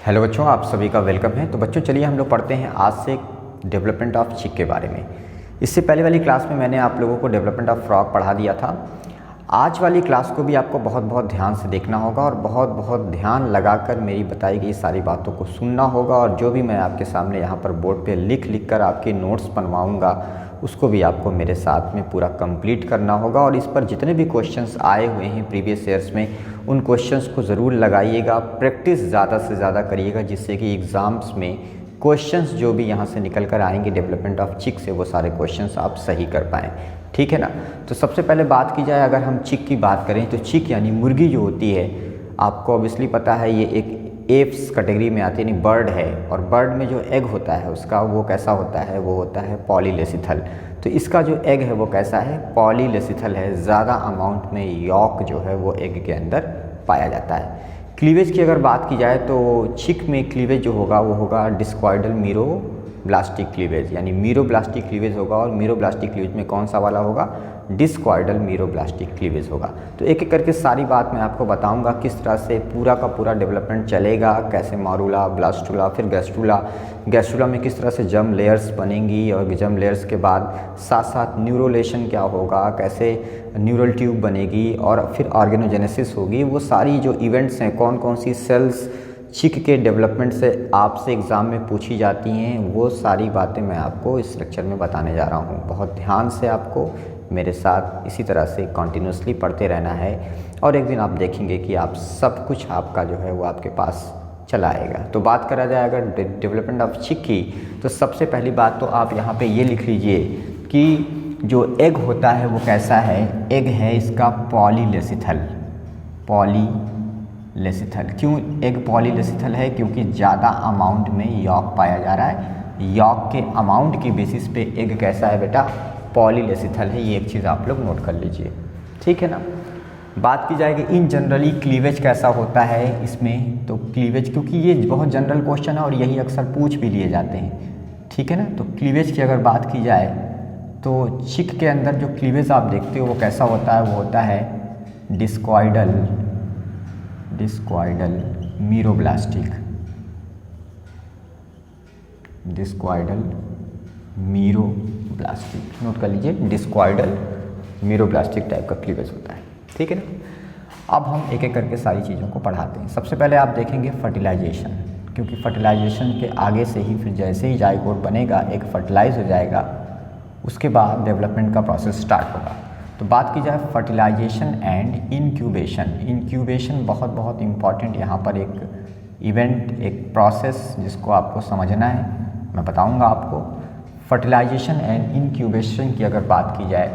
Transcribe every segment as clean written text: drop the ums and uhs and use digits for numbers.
Hello बच्चों, आप सभी का वेलकम है। तो बच्चों चलिए हम लोग पढ़ते हैं आज से डेवलपमेंट ऑफ चिक के बारे में। इससे पहले वाली क्लास में मैंने आप लोगों को डेवलपमेंट ऑफ फ्रॉग पढ़ा दिया था। आज वाली क्लास को भी आपको बहुत बहुत ध्यान से देखना होगा और बहुत बहुत ध्यान लगाकर मेरी बताई गई सारी बातों को सुनना होगा, और जो भी मैं आपके सामने यहाँ पर बोर्ड पे लिख कर आपके नोट्स बनवाऊँगा उसको भी आपको मेरे साथ में पूरा कंप्लीट करना होगा। और इस पर जितने भी क्वेश्चंस आए हुए हैं प्रीवियस ईयर्स में उन क्वेश्चंस को ज़रूर लगाइएगा, प्रैक्टिस ज़्यादा से ज़्यादा करिएगा, जिससे कि एग्ज़ाम्स में क्वेश्चंस जो भी यहाँ से निकल कर आएंगे डेवलपमेंट ऑफ चिक से वो सारे क्वेश्चंस आप सही कर पाएँ। ठीक है ना। तो सबसे पहले बात की जाए, अगर हम चिक की बात करें तो चिक यानी मुर्गी जो होती है, आपको ऑब्वियसली पता है ये एक एप्स कैटेगरी में आती है, यानी बर्ड है। और बर्ड में जो एग होता है उसका वो कैसा होता है, वो होता है पॉलीलेसिथल। तो इसका जो एग है वो कैसा है, पॉलीलेसिथल है। ज़्यादा अमाउंट में यॉक जो है वो एग के अंदर पाया जाता है। क्लीवेज की अगर बात की जाए तो चिक में क्लीवेज जो होगा वो होगा डिस्कॉइडल मीरोब्लास्टिक क्लीवेज, यानी मीरोब्लास्टिक क्लीवेज होगा। और मीरोब्लास्टिक क्लीवेज में कौन सा वाला होगा, डिस्कॉइडल मीरोब्लास्टिक क्लीवेज होगा। तो एक एक करके सारी बात मैं आपको बताऊंगा किस तरह से पूरा का पूरा डेवलपमेंट चलेगा, कैसे मारूला, ब्लास्टुला, फिर गैस्ट्रुला, गैस्ट्रुला में किस तरह से जर्म लेयर्स बनेंगी, और जर्म लेयर्स के बाद साथ साथ न्यूरोलेशन क्या होगा, कैसे न्यूरल ट्यूब बनेगी, और फिर ऑर्गेनोजेनेसिस होगी। वो सारी जो इवेंट्स हैं, कौन कौन सी सेल्स चिक के डेवलपमेंट से आपसे एग्ज़ाम में पूछी जाती हैं, वो सारी बातें मैं आपको इस लेक्चर में बताने जा रहा हूँ। बहुत ध्यान से आपको मेरे साथ इसी तरह से कंटिन्यूसली पढ़ते रहना है, और एक दिन आप देखेंगे कि आप सब कुछ आपका जो है वो आपके पास चला आएगा। तो बात करा जाए अगर डेवलपमेंट ऑफ चिक की, तो सबसे पहली बात तो आप यहाँ पे ये लिख लीजिए कि जो एग होता है वो कैसा है, एग है इसका पॉलीलेसिथल। पॉलीलेसिथल क्यों एग पॉलीलेसिथल है, क्योंकि ज़्यादा अमाउंट में यॉक पाया जा रहा है। यॉक के अमाउंट की बेसिस पे एग कैसा है बेटा, पॉलीलेसिथल है। ये एक चीज़ आप लोग नोट कर लीजिए, ठीक है ना। बात की जाएगी इन जनरली क्लीवेज कैसा होता है इसमें, तो क्लीवेज, क्योंकि ये बहुत जनरल क्वेश्चन है और यही अक्सर पूछ भी लिए जाते हैं, ठीक है ना। तो क्लीवेज की अगर बात की जाए तो चिक के अंदर जो क्लीवेज आप देखते हो वो कैसा होता है, वो होता है discoidal meroblastic, discoidal meroblastic, note कर लीजिए, डिस्कॉइडल मीरोब्लास्टिक टाइप का क्लीवेज होता है, ठीक है ना। अब हम एक एक करके सारी चीज़ों को पढ़ाते हैं। सबसे पहले आप देखेंगे फर्टिलाइजेशन, क्योंकि फर्टिलाइजेशन के आगे से ही फिर जैसे ही जाइगोट बनेगा, एक फर्टिलाइज हो जाएगा, उसके बाद डेवलपमेंट का प्रोसेस स्टार्ट होगा। तो बात की जाए फर्टिलाइजेशन एंड इंक्यूबेशन। इंक्यूबेशन बहुत बहुत इम्पॉर्टेंट यहाँ पर एक इवेंट, एक प्रोसेस जिसको आपको समझना है, मैं बताऊँगा आपको। फर्टिलाइजेशन एंड इंक्यूबेशन की अगर बात की जाए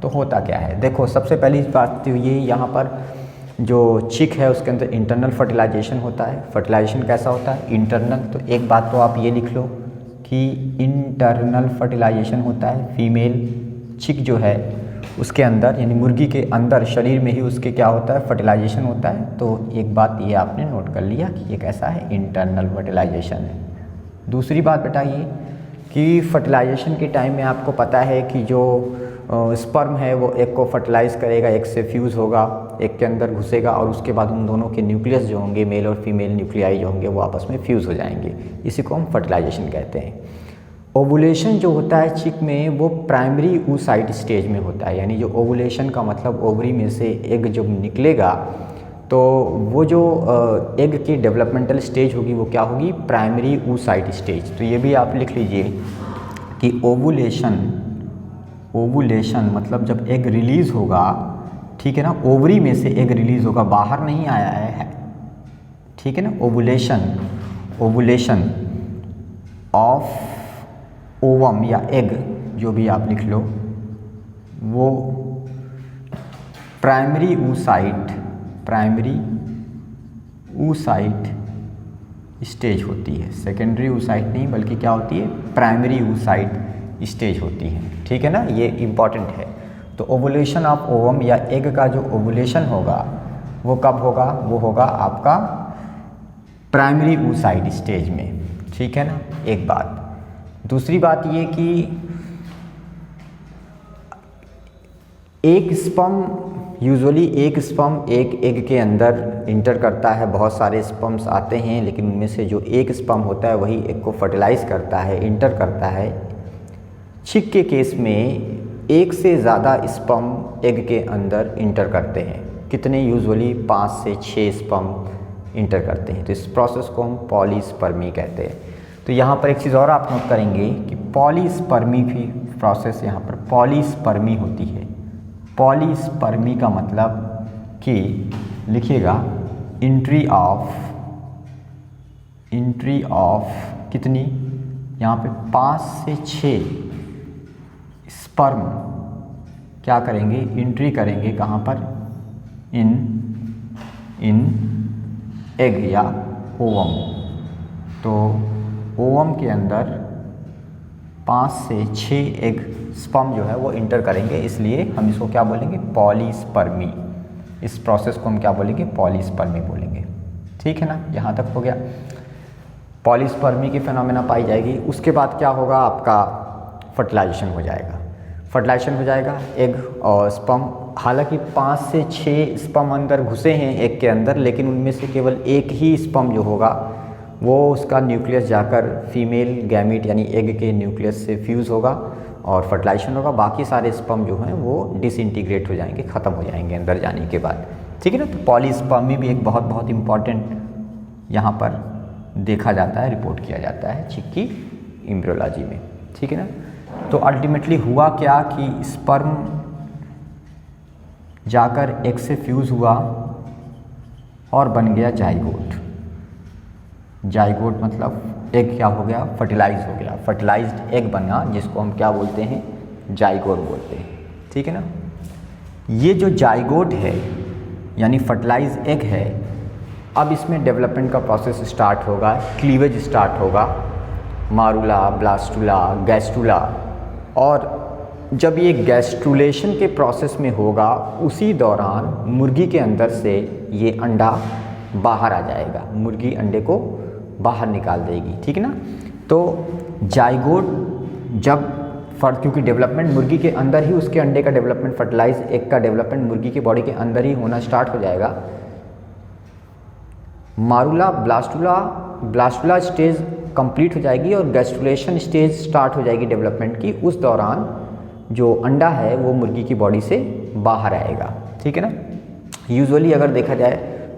तो होता क्या है, देखो सबसे पहली बात तो ये, यहाँ पर जो चिक है उसके अंदर इंटरनल फर्टिलाइजेशन होता है। फर्टिलाइजेशन कैसा होता है, इंटरनल। तो एक बात तो आप ये लिख लो कि इंटरनल फर्टिलाइजेशन होता है। फीमेल चिक जो है उसके अंदर, यानी मुर्गी के अंदर शरीर में ही उसके क्या होता है, फर्टिलाइजेशन होता है। तो एक बात ये आपने नोट कर लिया कि ये कैसा है, इंटरनल फर्टिलाइजेशन है। दूसरी बात बेटा ये कि फर्टिलाइजेशन के टाइम में आपको पता है कि जो स्पर्म है वो एक को फर्टिलाइज़ करेगा, एक से फ्यूज़ होगा, एक के अंदर घुसेगा, और उसके बाद उन दोनों के न्यूक्लियस जो होंगे, मेल और फीमेल न्यूक्लियाई जो होंगे वो आपस में फ्यूज़ हो जाएंगे। इसी को हम फर्टिलाइजेशन कहते हैं। ओवुलेशन जो होता है चिक में वो प्राइमरी oocyte स्टेज में होता है, यानी जो ओवुलेशन का मतलब ओवरी में से एग जब निकलेगा तो वो जो एग की डेवलपमेंटल स्टेज होगी वो क्या होगी, प्राइमरी oocyte स्टेज। तो ये भी आप लिख लीजिए कि ओवुलेशन मतलब जब एग रिलीज़ होगा, ठीक है ना, ओवरी में से एग रिलीज़ होगा, बाहर नहीं आया है, ठीक है ना। ओवुलेशन ऑफ ओवम या एग जो भी आप लिख लो, वो प्राइमरी oocyte स्टेज होती है। सेकेंडरी oocyte नहीं, बल्कि क्या होती है, प्राइमरी oocyte स्टेज होती है, ठीक है ना। ये इम्पॉर्टेंट है। तो ओवुलेशन ऑफ ओवम या एग का जो ओवुलेशन होगा वो कब होगा, वो होगा आपका प्राइमरी oocyte स्टेज में, ठीक है ना, एक बात। दूसरी बात ये कि एक स्पर्म यूजुअली एक स्पर्म एक एग के अंदर इंटर करता है। बहुत सारे स्पर्म्स आते हैं, लेकिन उनमें से जो एक स्पर्म होता है वही एग को फर्टिलाइज करता है, इंटर करता है। चिक के केस में एक से ज़्यादा स्पर्म एग के अंदर इंटर करते हैं। कितने? यूजुअली 5 से 6 स्पर्म इंटर करते हैं। तो इस प्रोसेस को हम पॉलीस्पर्मी कहते हैं। तो यहाँ पर एक चीज़ और आप नोट करेंगे कि पॉलीस्पर्मी भी प्रोसेस यहाँ पर पॉलीस्पर्मी होती है। पॉलीस्पर्मी का मतलब कि लिखिएगा एंट्री ऑफ कितनी? यहाँ पे 5 से 6 स्पर्म क्या करेंगे? एंट्री करेंगे कहाँ पर? इन एग या ओवम। तो ओवम के अंदर 5 से 6 एग स्पर्म जो है वो इंटर करेंगे, इसलिए हम इसको क्या बोलेंगे? पॉलीस्पर्मी। इस प्रोसेस को हम क्या बोलेंगे? पॉलीस्पर्मी बोलेंगे। ठीक है ना? यहाँ तक हो गया। पॉलीस्पर्मी की फिनोमेना पाई जाएगी। उसके बाद क्या होगा? आपका फर्टिलाइजेशन हो जाएगा। फर्टिलाइजेशन हो जाएगा एग और स्पर्म। हालांकि 5 से 6 स्पर्म अंदर घुसे हैं एग के अंदर, लेकिन उनमें से केवल एक ही स्पर्म जो होगा वो उसका न्यूक्लियस जाकर फीमेल गैमीट यानी एग के न्यूक्लियस से फ्यूज़ होगा और फर्टिलाइजेशन होगा। बाकी सारे स्पर्म जो हैं वो डिसइंटीग्रेट हो जाएंगे, ख़त्म हो जाएंगे अंदर जाने के बाद। ठीक है ना? तो पॉलीस्पर्मी भी एक बहुत बहुत इम्पॉर्टेंट यहाँ पर देखा जाता है, रिपोर्ट किया जाता है चिक की एम्ब्रियोलॉजी में। ठीक है ना? तो अल्टीमेटली हुआ क्या कि स्पर्म जाकर एग से फ्यूज़ हुआ और बन गया जाइगोट। जाइगोट मतलब एग क्या हो गया? फर्टिलाइज हो गया। फर्टिलाइज्ड एग बना, जिसको हम क्या बोलते हैं? जाइगोट बोलते हैं। ठीक है ना? ये जो जाइगोट है यानी फर्टिलाइज एग है, अब इसमें डेवलपमेंट का प्रोसेस स्टार्ट होगा, क्लीवेज स्टार्ट होगा, मारूला, ब्लास्टुला, गैस्ट्रुला। और जब ये गैस्ट्रुलेशन के प्रोसेस में होगा, उसी दौरान मुर्गी के अंदर से ये अंडा बाहर आ जाएगा। मुर्गी अंडे को बाहर निकाल देगी। ठीक है ना? तो जाइगोट जब क्योंकि डेवलपमेंट मुर्गी के अंदर ही उसके अंडे का डेवलपमेंट, फर्टिलाइज एग का डेवलपमेंट मुर्गी की बॉडी के अंदर ही होना स्टार्ट हो जाएगा। मारूला, ब्लास्टुला स्टेज कंप्लीट हो जाएगी और गैस्ट्रुलेशन स्टेज स्टार्ट हो जाएगी डेवलपमेंट की। उस दौरान जो अंडा है वो मुर्गी की बॉडी से बाहर आएगा। ठीक है ना? यूजुअली अगर देखा जाए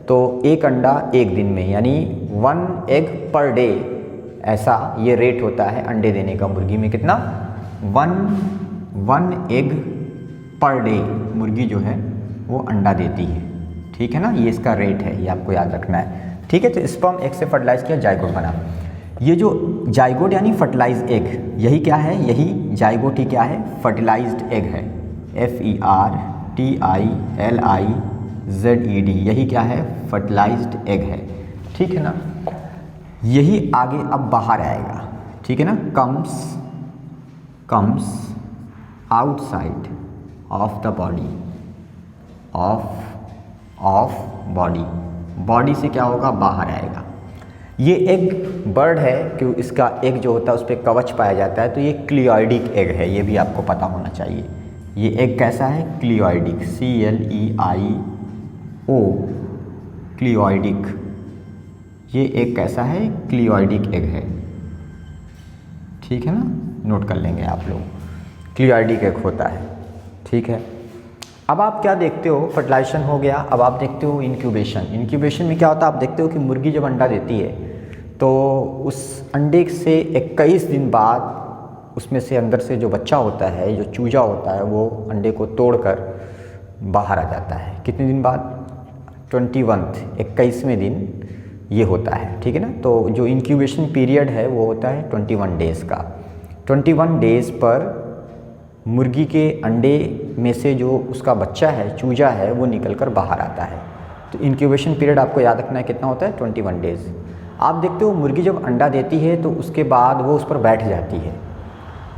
तो एक अंडा एक दिन में यानी 1 एग पर डे, ऐसा ये रेट होता है अंडे देने का मुर्गी में। कितना? 1 एग पर डे मुर्गी जो है वो अंडा देती है। ठीक है ना? ये इसका रेट है, ये आपको याद रखना है। ठीक है? तो स्पर्म एग से फर्टिलाइज किया, जाइगोट बना। ये जो जाइगोट यानी फर्टिलाइज्ड एग, यही क्या है? यही जाइगोट ही क्या है? फर्टिलाइज्ड एग है। FERTILIZED, यही क्या है? फर्टिलाइज्ड एग है। ठीक है ना? यही आगे अब बाहर आएगा। ठीक है ना? Comes outside of the body, of body से क्या होगा? बाहर आएगा। ये एग बर्ड है कि इसका एग जो होता है उस पर कवच पाया जाता है, तो ये क्लियोइडिक एग है, ये भी आपको पता होना चाहिए। ये एग कैसा है? क्लियोइडिक, CLEIO, क्लियोइडिक। ये एग कैसा है? क्लियोइडिक एग है। ठीक है ना? नोट कर लेंगे आप लोग, क्लियोइडिक एग होता है। ठीक है? अब आप क्या देखते हो? फर्टिलाइजेशन हो गया, अब आप देखते हो इंक्यूबेशन में क्या होता है? आप देखते हो कि मुर्गी जब अंडा देती है तो उस अंडे से 21 दिन बाद उसमें से अंदर से जो बच्चा होता है, जो चूजा होता है, वो अंडे को तोड़कर बाहर आ जाता है। कितने दिन बाद? 21वें दिन ये होता है। ठीक है ना? तो जो इंक्यूबेशन पीरियड है वो होता है 21 डेज़ का। 21 डेज़ पर मुर्गी के अंडे में से जो उसका बच्चा है, चूजा है, वो निकलकर बाहर आता है। तो इंक्यूबेशन पीरियड आपको याद रखना है, कितना होता है? 21 डेज़। आप देखते हो मुर्गी जब अंडा देती है तो उसके बाद वो उस पर बैठ जाती है।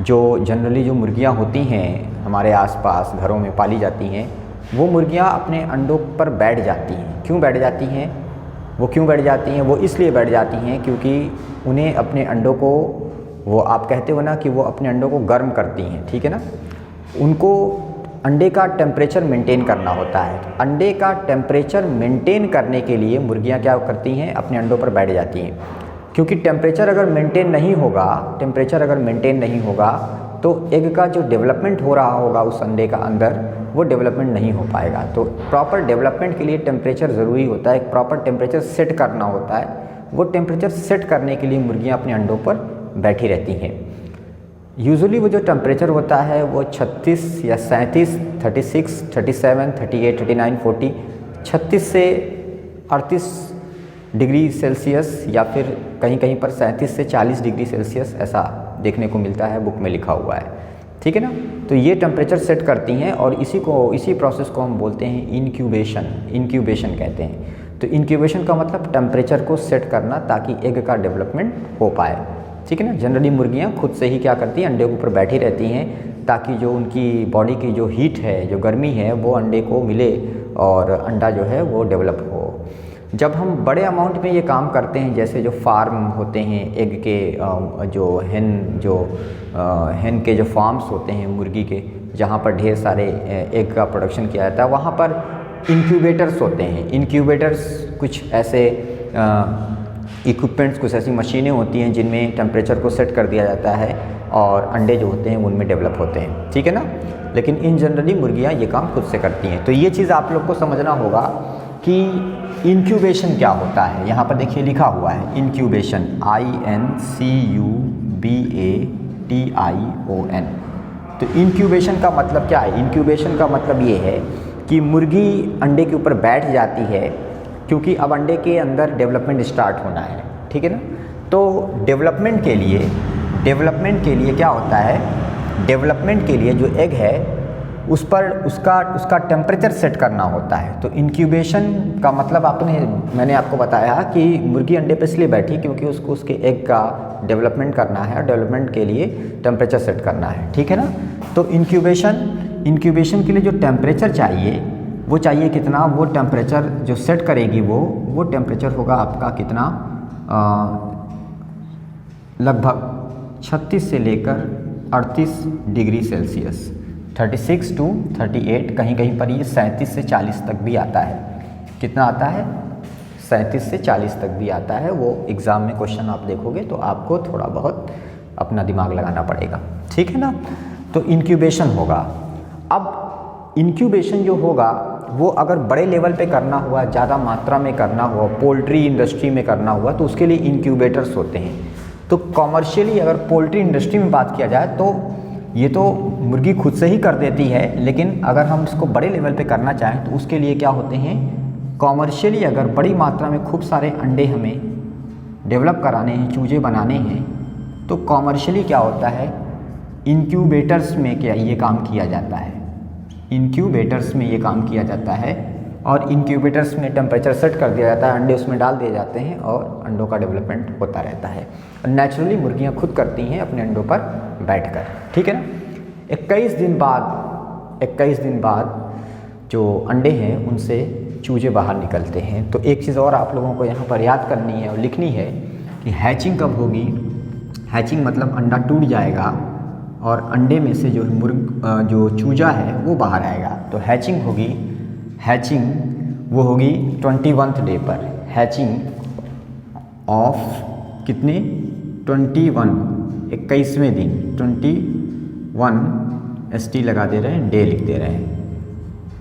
जो जनरली जो मुर्गियाँ होती हैं हमारे आसपास घरों में पाली जाती हैं, वो मुर्गियाँ अपने अंडों पर बैठ जाती हैं। क्यों बैठ जाती हैं? वो क्यों बैठ जाती हैं? वो इसलिए बैठ जाती हैं क्योंकि उन्हें अपने अंडों को, वो आप कहते हो ना कि वो अपने अंडों को गर्म करती हैं। ठीक है ना? उनको अंडे का टेम्परेचर मेंटेन करना होता है। अंडे का टेम्परेचर मेंटेन करने के लिए मुर्गियां क्या करती हैं, अपने अंडों पर बैठ जाती हैं, क्योंकि टेम्परेचर अगर मेंटेन नहीं होगा तो एग का जो डेवलपमेंट हो रहा होगा उस अंडे का अंदर, वो डेवलपमेंट नहीं हो पाएगा। तो प्रॉपर डेवलपमेंट के लिए टेम्परेचर ज़रूरी होता है, एक प्रॉपर टेम्परेचर सेट करना होता है। वो टेम्परेचर सेट करने के लिए मुर्गियाँ अपने अंडों पर बैठी रहती हैं। यूजुअली वो जो टेम्परेचर होता है वो 36 या 37, 36, 37, 38, 39, 40, 36 से 38 डिग्री सेल्सियस या फिर कहीं कहीं पर 37 से 40 डिग्री सेल्सियस ऐसा देखने को मिलता है, बुक में लिखा हुआ है, ठीक है ना। तो ये टेम्परेचर सेट करती हैं और इसी प्रोसेस को हम बोलते हैं इंक्यूबेशन कहते हैं। तो इंक्यूबेशन का मतलब टेम्परेचर को सेट करना ताकि एग का डेवलपमेंट हो पाए, ठीक है ना। जनरली मुर्गियाँ खुद से ही क्या करती हैं, अंडे के ऊपर बैठी रहती हैं ताकि जो उनकी बॉडी की जो हीट है, जो गर्मी है, वो अंडे को मिले और अंडा जो है वो डेवलप हो। जब हम बड़े अमाउंट में ये काम करते हैं, जैसे जो फार्म होते हैं एग के, हेन के जो फार्म्स होते हैं मुर्गी के, जहाँ पर ढेर सारे एग का प्रोडक्शन किया जाता है, वहाँ पर इंक्यूबेटर्स होते हैं। इंक्यूबेटर्स कुछ ऐसे इक्विपमेंट्स, कुछ ऐसी मशीनें होती हैं जिनमें टेम्परेचर को सेट कर दिया जाता है और अंडे जो होते हैं उनमें डेवलप होते हैं, ठीक है ना। लेकिन इन जनरली मुर्गियाँ ये काम खुद से करती हैं। तो ये चीज़ आप लोग को समझना होगा कि इंक्यूबेशन क्या होता है। यहाँ पर देखिए लिखा हुआ है इंक्यूबेशन, INCUBATION। तो इंक्यूबेशन का मतलब क्या है? इंक्यूबेशन का मतलब ये है कि मुर्गी अंडे के ऊपर बैठ जाती है, क्योंकि अब अंडे के अंदर डेवलपमेंट स्टार्ट होना है, ठीक है ना। तो डेवलपमेंट के लिए क्या होता है, डेवलपमेंट के लिए जो एग है उस पर उसका टेम्परेचर सेट करना होता है। तो इंक्यूबेशन का मतलब मैंने आपको बताया कि मुर्गी अंडे पर इसलिए बैठी क्योंकि उसको उसके एग का डेवलपमेंट करना है और डेवलपमेंट के लिए टेम्परेचर सेट करना है, ठीक है ना। तो इंक्यूबेशन के लिए जो टेम्परेचर चाहिए वो चाहिए कितना, वो टेम्परेचर जो सेट करेगी वो टेम्परेचर होगा आपका कितना, लगभग 36 से लेकर 38 डिग्री सेल्सियस, 36 to 38, कहीं कहीं पर ये 37 से 40 तक भी आता है। कितना आता है? 37 से 40 तक भी आता है। वो एग्ज़ाम में क्वेश्चन आप देखोगे तो आपको थोड़ा बहुत अपना दिमाग लगाना पड़ेगा, ठीक है ना। तो इंक्यूबेशन होगा। अब इंक्यूबेशन जो होगा वो अगर बड़े लेवल पे करना हुआ, ज़्यादा मात्रा में करना हुआ, पोल्ट्री इंडस्ट्री में करना हुआ, तो उसके लिए इंक्यूबेटर्स होते हैं। तो कॉमर्शियली अगर पोल्ट्री इंडस्ट्री में बात किया जाए तो ये तो मुर्गी खुद से ही कर देती है, लेकिन अगर हम इसको बड़े लेवल पे करना चाहें तो उसके लिए क्या होते हैं, कॉमर्शियली अगर बड़ी मात्रा में खूब सारे अंडे हमें डेवलप कराने हैं, चूजे बनाने हैं, तो कॉमर्शियली क्या होता है, इंक्यूबेटर्स में ये काम किया जाता है। इंक्यूबेटर्स में ये काम किया जाता है और इंक्यूबेटर्स में टेम्परेचर सेट कर दिया जाता है, अंडे उसमें डाल दिए जाते हैं और अंडों का डेवलपमेंट होता रहता है। नेचुरली मुर्गियाँ खुद करती हैं अपने अंडों पर बैठकर, ठीक है ना। 21 दिन बाद जो अंडे हैं उनसे चूजे बाहर निकलते हैं। तो एक चीज़ और आप लोगों को यहाँ पर याद करनी है और लिखनी है कि हैचिंग कब होगी। हैचिंग मतलब अंडा टूट जाएगा और अंडे में से जो चूजा है वो बाहर आएगा। तो हैचिंग वो होगी 21th डे पर। हैचिंग ऑफ कितने, 21वें दिन, 21 ST लगा दे रहे हैं, डे लिख दे रहे हैं,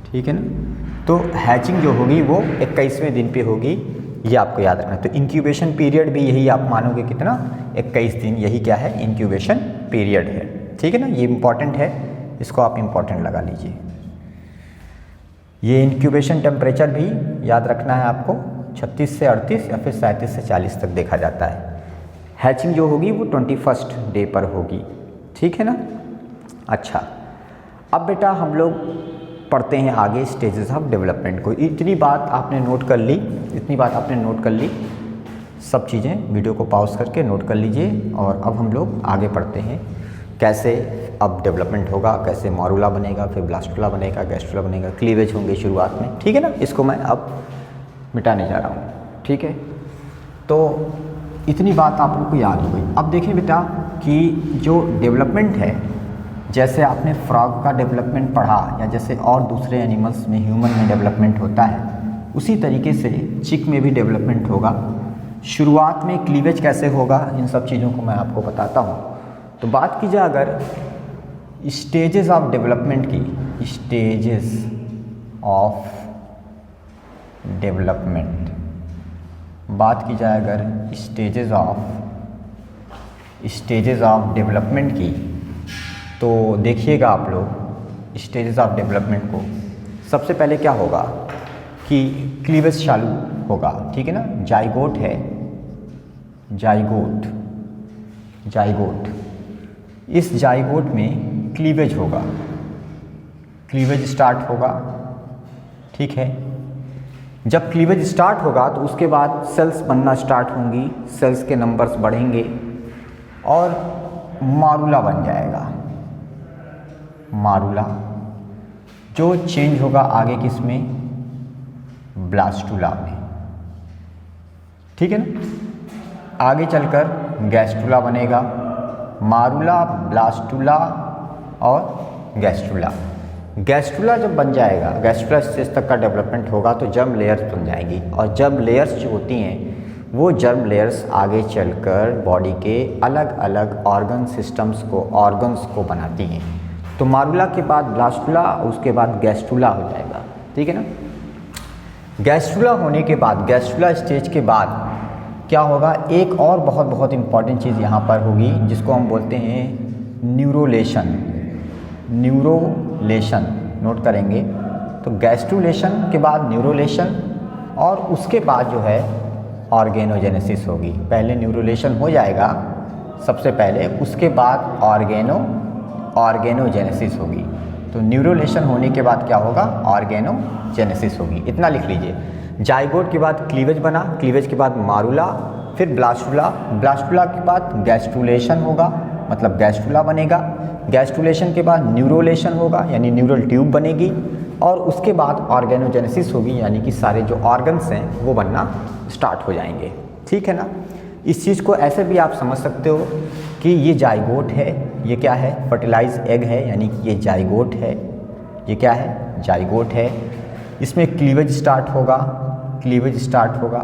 ठीक है ना। तो हैचिंग जो होगी वो 21वें दिन पे होगी, ये आपको याद रखना है। तो इंक्यूबेशन पीरियड भी यही आप मानोगे कितना, 21 दिन, यही क्या है, इंक्यूबेशन पीरियड है, ठीक है ना। ये इम्पॉर्टेंट है, इसको आप इम्पॉर्टेंट लगा लीजिए। ये इंक्यूबेशन टेम्परेचर भी याद रखना है आपको, 36 से 38 या फिर 37 से 40 तक देखा जाता है। हैचिंग जो होगी वो 21st डे पर होगी, ठीक है ना। अच्छा, अब बेटा हम लोग पढ़ते हैं आगे स्टेजेस ऑफ डेवलपमेंट को। इतनी बात आपने नोट कर ली, सब चीज़ें वीडियो को पॉज करके नोट कर लीजिए। और अब हम लोग आगे पढ़ते हैं कैसे अब डेवलपमेंट होगा, कैसे मॉरूला बनेगा, फिर ब्लास्टुला बनेगा, गैस्ट्रुला बनेगा, क्लीवेज होंगे शुरुआत में, ठीक है ना। इसको मैं अब मिटाने जा रहा हूँ, ठीक है। तो इतनी बात आप लोग को याद हो गई। अब देखें बेटा कि जो डेवलपमेंट है जैसे आपने फ्रॉग का डेवलपमेंट पढ़ा या जैसे और दूसरे एनिमल्स में ह्यूमन में डेवलपमेंट होता है, उसी तरीके से चिक में भी डेवलपमेंट होगा। शुरुआत में क्लीवेज कैसे होगा, इन सब चीज़ों को मैं आपको बताता हूँ। तो बात की जाए अगर स्टेजेस ऑफ डेवलपमेंट की, स्टेजेस ऑफ डेवलपमेंट, बात की जाए अगर स्टेजेस ऑफ डेवलपमेंट की, तो देखिएगा आप लोग स्टेजेस ऑफ डेवलपमेंट को। सबसे पहले क्या होगा कि क्लीवेज चालू होगा, ठीक है ना। जाइगोट है, जाइगोट, इस जाइगोट में क्लीवेज होगा, क्लीवेज स्टार्ट होगा, ठीक है। जब क्लीवेज स्टार्ट होगा तो उसके बाद सेल्स बनना स्टार्ट होंगी, सेल्स के नंबर्स बढ़ेंगे और मारुला बन जाएगा। मारुला जो चेंज होगा आगे किस में, ब्लास्टुला में, ठीक है ना। आगे चलकर गैस्ट्रुला बनेगा। मारुला, ब्लास्टुला और गैस्ट्रुला। गैस्ट्रुला जब बन जाएगा, गैस्ट्रुला स्टेज तक का डेवलपमेंट होगा तो जर्म लेयर्स बन जाएंगी, और जर्म लेयर्स जो होती हैं वो जर्म लेयर्स आगे चलकर बॉडी के अलग अलग ऑर्गन सिस्टम्स को, ऑर्गन्स को बनाती हैं। तो मारुला के बाद ब्लास्टुला, उसके बाद गैस्ट्रुला हो जाएगा, ठीक है ना। गैस्ट्रुला होने के बाद, गैस्ट्रुला स्टेज के बाद क्या होगा, एक और बहुत बहुत इम्पॉर्टेंट चीज़ यहाँ पर होगी जिसको हम बोलते हैं न्यूरोलेशन। न्यूरोलेशन नोट करेंगे। तो गैस्ट्रुलेशन के बाद न्यूरोलेशन और उसके बाद जो है ऑर्गेनोजेनेसिस होगी। पहले न्यूरोलेशन हो जाएगा सबसे पहले, उसके बाद ऑर्गेनोजेनेसिस होगी। तो न्यूरोलेशन होने के बाद क्या होगा, ऑर्गेनोजेनेसिस होगी। इतना लिख लीजिए। जाइगोट के बाद क्लीवेज बना, क्लीवेज के बाद मारुला, फिर ब्लास्टुला, ब्लास्टुला के बाद गैस्ट्रुलेशन होगा, मतलब गैस्ट्रुला बनेगा। गैस्ट्रुलेशन के बाद न्यूरोलेशन होगा, यानी न्यूरल ट्यूब बनेगी, और उसके बाद ऑर्गेनोजेनेसिस होगी, यानी कि सारे जो ऑर्गन्स हैं वो बनना स्टार्ट हो जाएंगे, ठीक है ना। इस चीज़ को ऐसे भी आप समझ सकते हो कि ये जाइगोट है, ये क्या है, फर्टिलाइज एग है, यानी कि ये जाइगोट है। ये क्या है, जाइगोट है। इसमें क्लीवेज स्टार्ट होगा, क्लीवेज स्टार्ट होगा।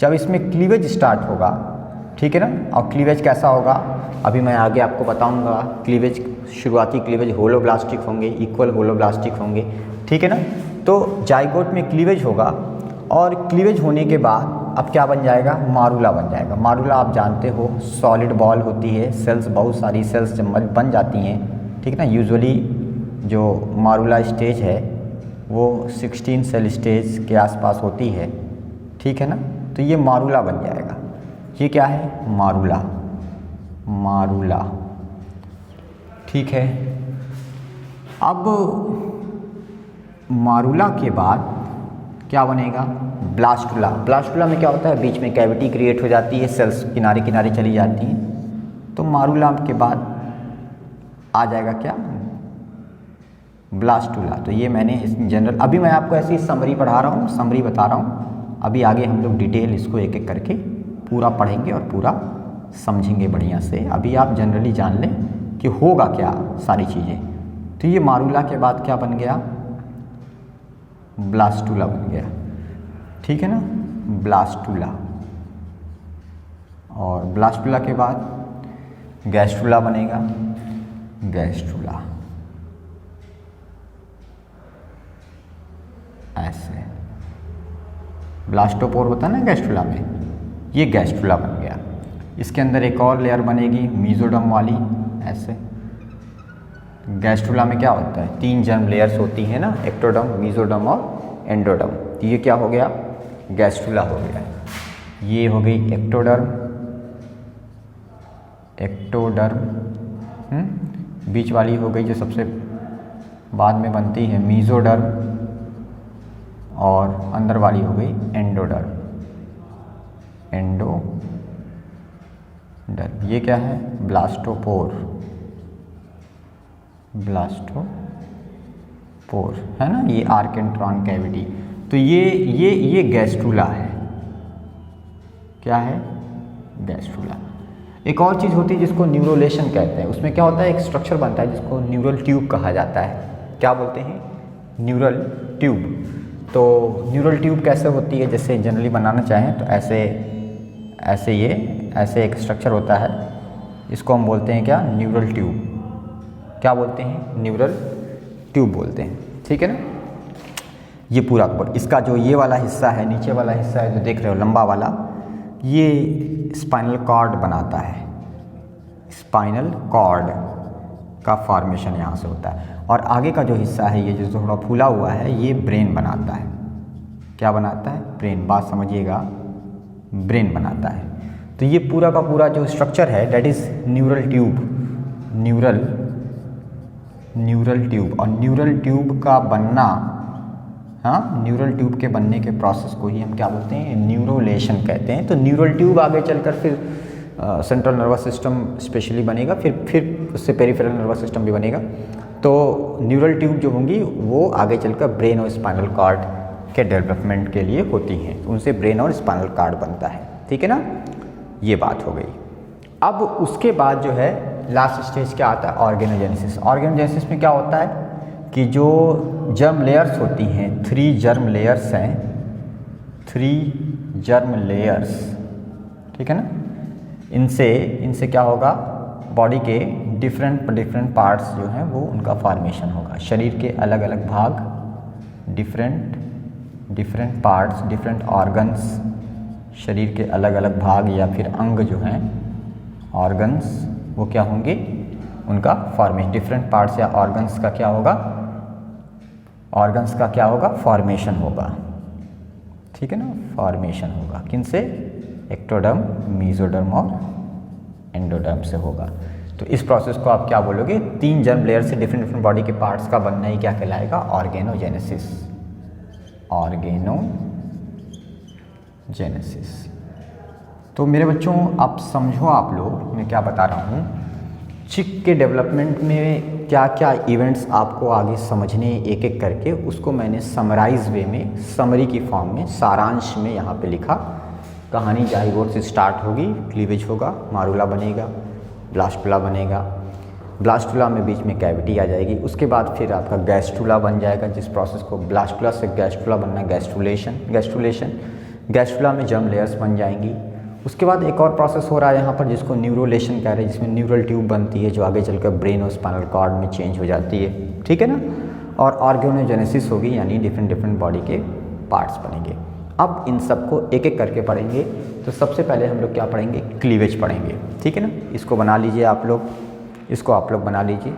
जब इसमें क्लीवेज स्टार्ट होगा, ठीक है ना, और क्लीवेज कैसा होगा अभी मैं आगे आपको बताऊंगा। क्लीवेज, शुरुआती क्लीवेज होलोब्लास्टिक होंगे, इक्वल होलोब्लास्टिक होंगे, ठीक है ना। तो जाइगोट में क्लीवेज होगा, और क्लीवेज होने के बाद अब क्या बन जाएगा, मारुला बन जाएगा। मारुला आप जानते हो सॉलिड बॉल होती है, सेल्स, बहुत सारी सेल्स जब बन जाती हैं, ठीक है ना। यूजुअली जो मारुला स्टेज है वो 16 सेल स्टेज के आसपास होती है, ठीक है ना। तो ये मारुला बन जाएगा। ये क्या है, मारुला, मारुला, ठीक है। अब मारुला के बाद क्या बनेगा, ब्लास्टुला। ब्लास्टुला में क्या होता है, बीच में कैविटी क्रिएट हो जाती है, सेल्स किनारे किनारे चली जाती हैं। तो मारुला के बाद आ जाएगा क्या, ब्लास्टुला। तो ये मैंने इस जनरल, अभी मैं आपको ऐसी समरी पढ़ा रहा हूँ, समरी बता रहा हूँ। अभी आगे हम लोग डिटेल इसको एक एक करके पूरा पढ़ेंगे और पूरा समझेंगे बढ़िया से। अभी आप जनरली जान लें कि होगा क्या सारी चीज़ें। तो ये मारुला के बाद क्या बन गया, ब्लास्टुला बन गया, ठीक है ना, ब्लास्टुला। और ब्लास्टुला के बाद गैस्ट्रुला बनेगा, गैस्ट्रुला, ऐसे। ब्लास्टोपोर होता है ना गैस्ट्रुला में, ये गैस्ट्रुला बन गया। इसके अंदर एक और लेयर बनेगी मीजोडर्म वाली, ऐसे। गैस्ट्रुला में क्या होता है, 3 जर्म लेयर्स होती हैं ना, एक्टोडर्म, मीजोडर्म और एंडोडर्म। तो ये क्या हो गया, गैस्ट्रुला हो गया। ये हो गई एक्टोडर्म, एक्टोडर्म, बीच वाली हो गई जो सबसे बाद में बनती है मीजोडर्म, और अंदर वाली हो गई एंडोडर्म, एंडोडर्म। ये क्या है, ब्लास्टोपोर, ब्लास्टोपोर है ना, ये आर्केंट्रॉन कैविटी। तो ये गैस्ट्रुला है, क्या है, गैस्ट्रुला। एक और चीज़ होती है जिसको न्यूरोलेशन कहते हैं। उसमें क्या होता है, एक स्ट्रक्चर बनता है जिसको न्यूरल ट्यूब कहा जाता है। क्या बोलते हैं, न्यूरल ट्यूब। तो न्यूरल ट्यूब कैसे होती है, जैसे जनरली बनाना चाहें तो ऐसे एक स्ट्रक्चर होता है, इसको हम बोलते हैं क्या, न्यूरल ट्यूब। क्या बोलते हैं, न्यूरल ट्यूब बोलते हैं, ठीक है ना। ये पूरा इसका जो ये वाला हिस्सा है, नीचे वाला हिस्सा है जो देख रहे हो लंबा वाला, ये स्पाइनल कॉर्ड बनाता है। स्पाइनल कॉर्ड का फॉर्मेशन यहाँ से होता है। और आगे का जो हिस्सा है, ये जो थोड़ा फूला हुआ है, ये ब्रेन बनाता है। क्या बनाता है, ब्रेन। बात समझिएगा, ब्रेन बनाता है। तो ये पूरा का पूरा जो स्ट्रक्चर है that is neural tube. Neural tube. और न्यूरल ट्यूब का बनना, हाँ, न्यूरल ट्यूब के बनने के प्रोसेस को ही हम क्या बोलते हैं, न्यूरोलेशन कहते हैं। तो न्यूरल ट्यूब आगे चलकर फिर सेंट्रल नर्वस सिस्टम स्पेशली बनेगा, फिर उससे पेरिफेरल नर्वस सिस्टम भी बनेगा। तो न्यूरल ट्यूब जो होंगी वो आगे चलकर ब्रेन और स्पाइनल कॉर्ड के डेवलपमेंट के लिए होती हैं। तो उनसे ब्रेन और स्पाइनल कॉर्ड बनता है, ठीक है ना। ये बात हो गई। अब उसके बाद जो है लास्ट स्टेज क्या आता है, ऑर्गेनोजेनेसिस। ऑर्गेनोजेनेसिस में क्या होता है कि जो जर्म लेयर्स होती हैं, 3 जर्म लेयर्स हैं, 3 जर्म लेयर्स, ठीक है ना। इनसे क्या होगा, बॉडी के डिफरेंट पार्ट्स जो हैं वो उनका फॉर्मेशन होगा। शरीर के अलग अलग भाग, डिफरेंट पार्ट्स, डिफरेंट ऑर्गन्स, शरीर के अलग अलग भाग या फिर अंग जो हैं, ऑर्गन्स, वो क्या होंगे, उनका फॉर्मेशन। डिफरेंट पार्ट्स या ऑर्गन्स का क्या होगा, फॉर्मेशन होगा, ठीक है ना। फॉर्मेशन होगा किनसे, एक्टोडर्म, मेसोडर्म और एंडोडर्म से होगा। तो इस प्रोसेस को आप क्या बोलोगे, 3 जर्म लेयर से डिफरेंट बॉडी के पार्ट्स का बनना ही क्या कहलाएगा, ऑर्गेनोजेनेसिस। तो मेरे बच्चों आप समझो, आप लोग, मैं क्या बता रहा हूँ, चिक के डेवलपमेंट में क्या क्या इवेंट्स आपको आगे समझने एक एक करके, उसको मैंने समराइज वे में, समरी की फॉर्म में, सारांश में यहाँ पे लिखा। कहानी जाइगोट से स्टार्ट होगी, क्लीवेज होगा, मारूला बनेगा, ब्लास्टुला बनेगा, ब्लास्टुला में बीच में कैविटी आ जाएगी, उसके बाद फिर आपका गैस्ट्रुला बन जाएगा, जिस प्रोसेस को ब्लास्टुला से गैस्ट्रुला बनना, गैस्ट्रुला में जर्म लेयर्स बन जाएंगी। उसके बाद एक और प्रोसेस हो रहा है यहाँ पर जिसको न्यूरोलेशन कह रहे हैं, जिसमें न्यूरल ट्यूब बनती है जो आगे चलकर ब्रेन और स्पाइनल कॉर्ड में चेंज हो जाती है, ठीक है ना। और ऑर्गेनोजेनेसिस होगी, यानी डिफरेंट बॉडी के पार्ट्स बनेंगे। अब इन सबको एक एक करके पढ़ेंगे। तो सबसे पहले हम लोग क्या पढ़ेंगे, क्लीवेज पढ़ेंगे, ठीक है ना। इसको बना लीजिए आप लोग, इसको आप लोग बना लीजिए।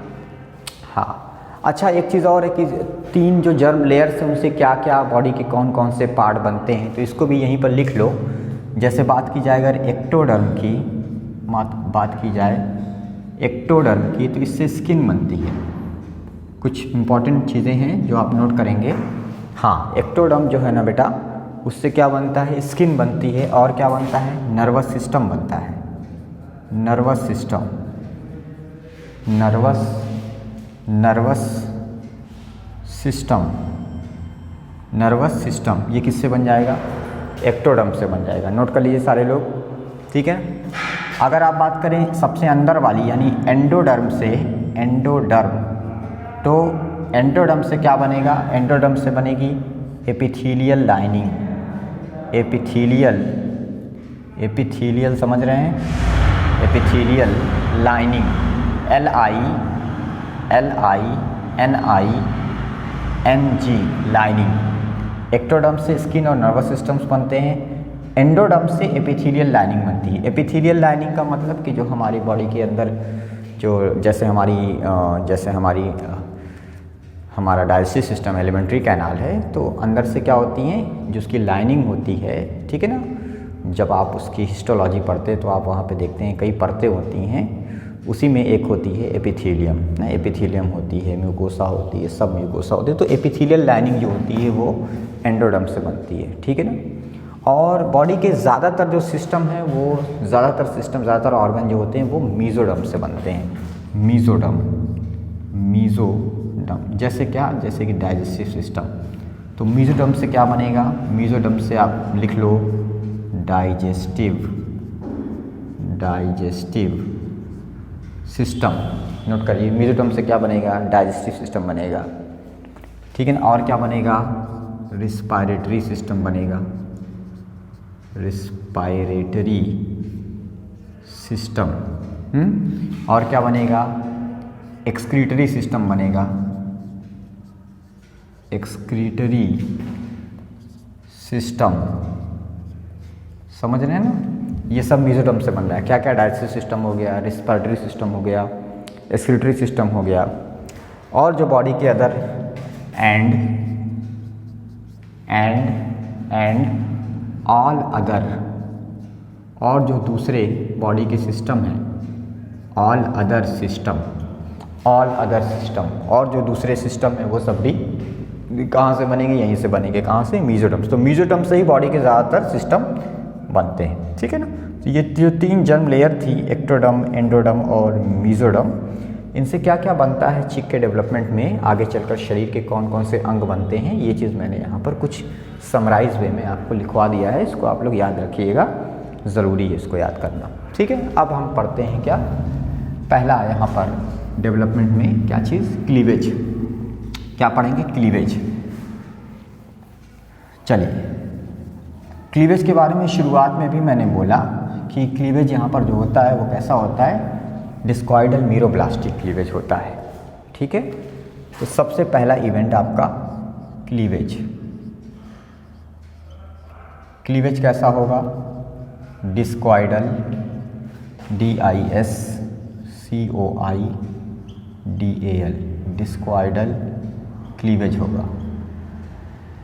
हाँ, अच्छा, एक चीज़ और है कि 3 जो जर्म लेयर्स हैं उनसे क्या क्या बॉडी के कौन कौन से पार्ट बनते हैं, तो इसको भी यहीं पर लिख लो। जैसे बात की जाए अगर एक्टोडर्म की बात की जाए, एक्टोडर्म की, तो इससे स्किन बनती है। कुछ इंपॉर्टेंट चीज़ें हैं जो आप नोट करेंगे। हाँ, एक्टोडर्म जो है ना बेटा, उससे क्या बनता है, स्किन बनती है, और क्या बनता है, नर्वस सिस्टम बनता है। नर्वस सिस्टम ये किससे बन जाएगा, एक्टोडर्म से बन जाएगा। नोट कर लीजिए सारे लोग, ठीक है। अगर आप बात करें सबसे अंदर वाली यानी एंडोडर्म से, तो एंडोडर्म से क्या बनेगा, एंडोडर्म से बनेगी एपिथेलियल लाइनिंग। एपिथेलियल समझ रहे हैं, epithelial lining, LINING lining. Ectoderm से स्किन और नर्वस सिस्टम्स बनते हैं, एंडोडर्म से एपिथेलियल लाइनिंग बनती है। एपिथेलियल लाइनिंग का मतलब कि जो हमारी बॉडी के अंदर जो जैसे हमारा डाइजेस्टिव सिस्टम एलिमेंट्री कैनाल है, तो अंदर से क्या होती हैं, जो उसकी लाइनिंग होती है, ठीक है ना। जब आप उसकी हिस्टोलॉजी पढ़ते हैं तो आप वहाँ पे देखते हैं कई परतें होती हैं, उसी में एक होती है एपिथेलियम ना, एपिथेलियम होती है, म्यूकोसा होती है, सब म्यूकोसा होती है। तो एपिथेलियल लाइनिंग जो होती है वो एंडोडर्म से बनती है, ठीक है ना। और बॉडी के ज़्यादातर जो सिस्टम है वो ज़्यादातर ऑर्गन जो होते हैं वो मेसोडर्म से बनते हैं। मेसोडर्म जैसे कि डाइजेस्टिव सिस्टम। तो मेसोडर्म से क्या बनेगा, मेसोडर्म से आप लिख लो डाइजेस्टिव सिस्टम। नोट करिए, मेसोडर्म से क्या बनेगा? डाइजेस्टिव सिस्टम बनेगा, ठीक है ना। और क्या बनेगा? रिस्पायरेटरी सिस्टम बनेगा, रिस्पायरेटरी सिस्टम। और क्या बनेगा? एक्सक्रीटरी सिस्टम बनेगा, एक्सक्रीटरी सिस्टम। समझ रहे हैं ना? ये सब मेसोडर्म से बन रहा है। क्या क्या? डाइजेस्टिव सिस्टम हो गया, रिस्पायरेटरी सिस्टम हो गया, एक्सक्रीटरी सिस्टम हो गया, और जो बॉडी के अदर एंड ऑल अदर, और जो दूसरे बॉडी के सिस्टम हैं, ऑल अदर सिस्टम, और जो दूसरे सिस्टम हैं वो सब भी कहाँ से बनेंगे? यहीं से बनेंगे। कहाँ से? मेसोडर्म। तो मेसोडर्म से ही बॉडी के ज़्यादातर सिस्टम बनते हैं, ठीक है ना। तो ये जो 3 जर्म लेयर थी, एक्टोडर्म, एंडोडर्म और मेसोडर्म, इनसे क्या क्या बनता है चिक के डेवलपमेंट में, आगे चलकर शरीर के कौन कौन से अंग बनते हैं, ये चीज़ मैंने यहाँ पर कुछ समराइज वे में आपको लिखवा दिया है। इसको आप लोग याद रखिएगा, ज़रूरी है इसको याद करना, ठीक है। अब हम पढ़ते हैं क्या? पहला यहाँ पर डेवलपमेंट में क्या चीज़? क्लीवेज। क्या पढ़ेंगे? क्लीवेज। चलिए, क्लीवेज के बारे में शुरुआत में भी मैंने बोला कि क्लीवेज यहाँ पर जो होता है वो कैसा होता है? डिस्कॉइडल मीरोब्लास्टिक क्लीवेज होता है, ठीक है। तो सबसे पहला इवेंट आपका क्लीवेज। क्लीवेज कैसा होगा? डिस्कॉइडल, DISCOIDAL, डिस्कॉइडल क्लीवेज होगा।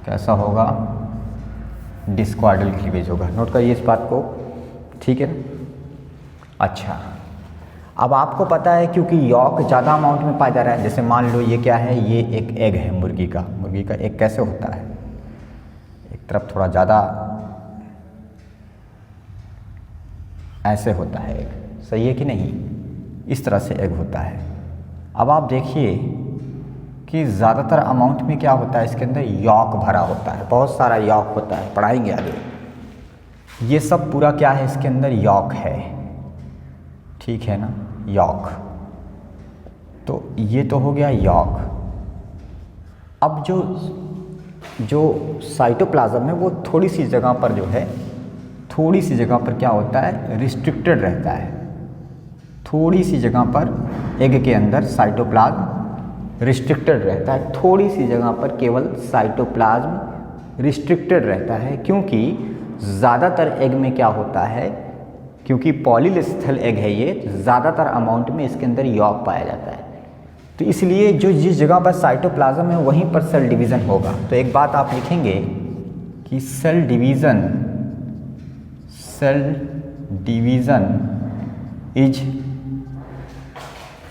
कैसा होगा? डिस्कॉइडल क्लीवेज होगा। नोट करिए इस बात को, ठीक है ना। अच्छा, अब आपको पता है क्योंकि यॉक ज़्यादा अमाउंट में पाया जा रहा है, जैसे मान लो ये क्या है? ये एक एग है मुर्गी का। मुर्गी का एग कैसे होता है? एक तरफ थोड़ा ज़्यादा ऐसे होता है एग, सही है कि नहीं? इस तरह से एग होता है। अब आप देखिए कि ज़्यादातर अमाउंट में क्या होता है? इसके अंदर यॉक भरा होता है, बहुत सारा यॉक होता है, पढ़ाएंगे आगे। ये सब पूरा क्या है? इसके अंदर यॉक है, ठीक है ना, यॉक। तो ये तो हो गया यॉक। अब जो साइटोप्लाज्म है वो थोड़ी सी जगह पर जो है, थोड़ी सी जगह पर क्या होता है? रिस्ट्रिक्टेड रहता है। थोड़ी सी जगह पर एग के अंदर साइटोप्लाज्म रिस्ट्रिक्टेड रहता है, थोड़ी सी जगह पर केवल साइटोप्लाज्म रिस्ट्रिक्टेड रहता है, क्योंकि ज़्यादातर एग में क्या होता है? क्योंकि पॉलीलिस्थल एग है ये, ज़्यादातर अमाउंट में इसके अंदर यॉक पाया जाता है। तो इसलिए जो जिस जगह पर साइटोप्लाज्म है वहीं पर सेल डिवीज़न होगा। तो एक बात आप लिखेंगे कि सेल डिवीज़न इज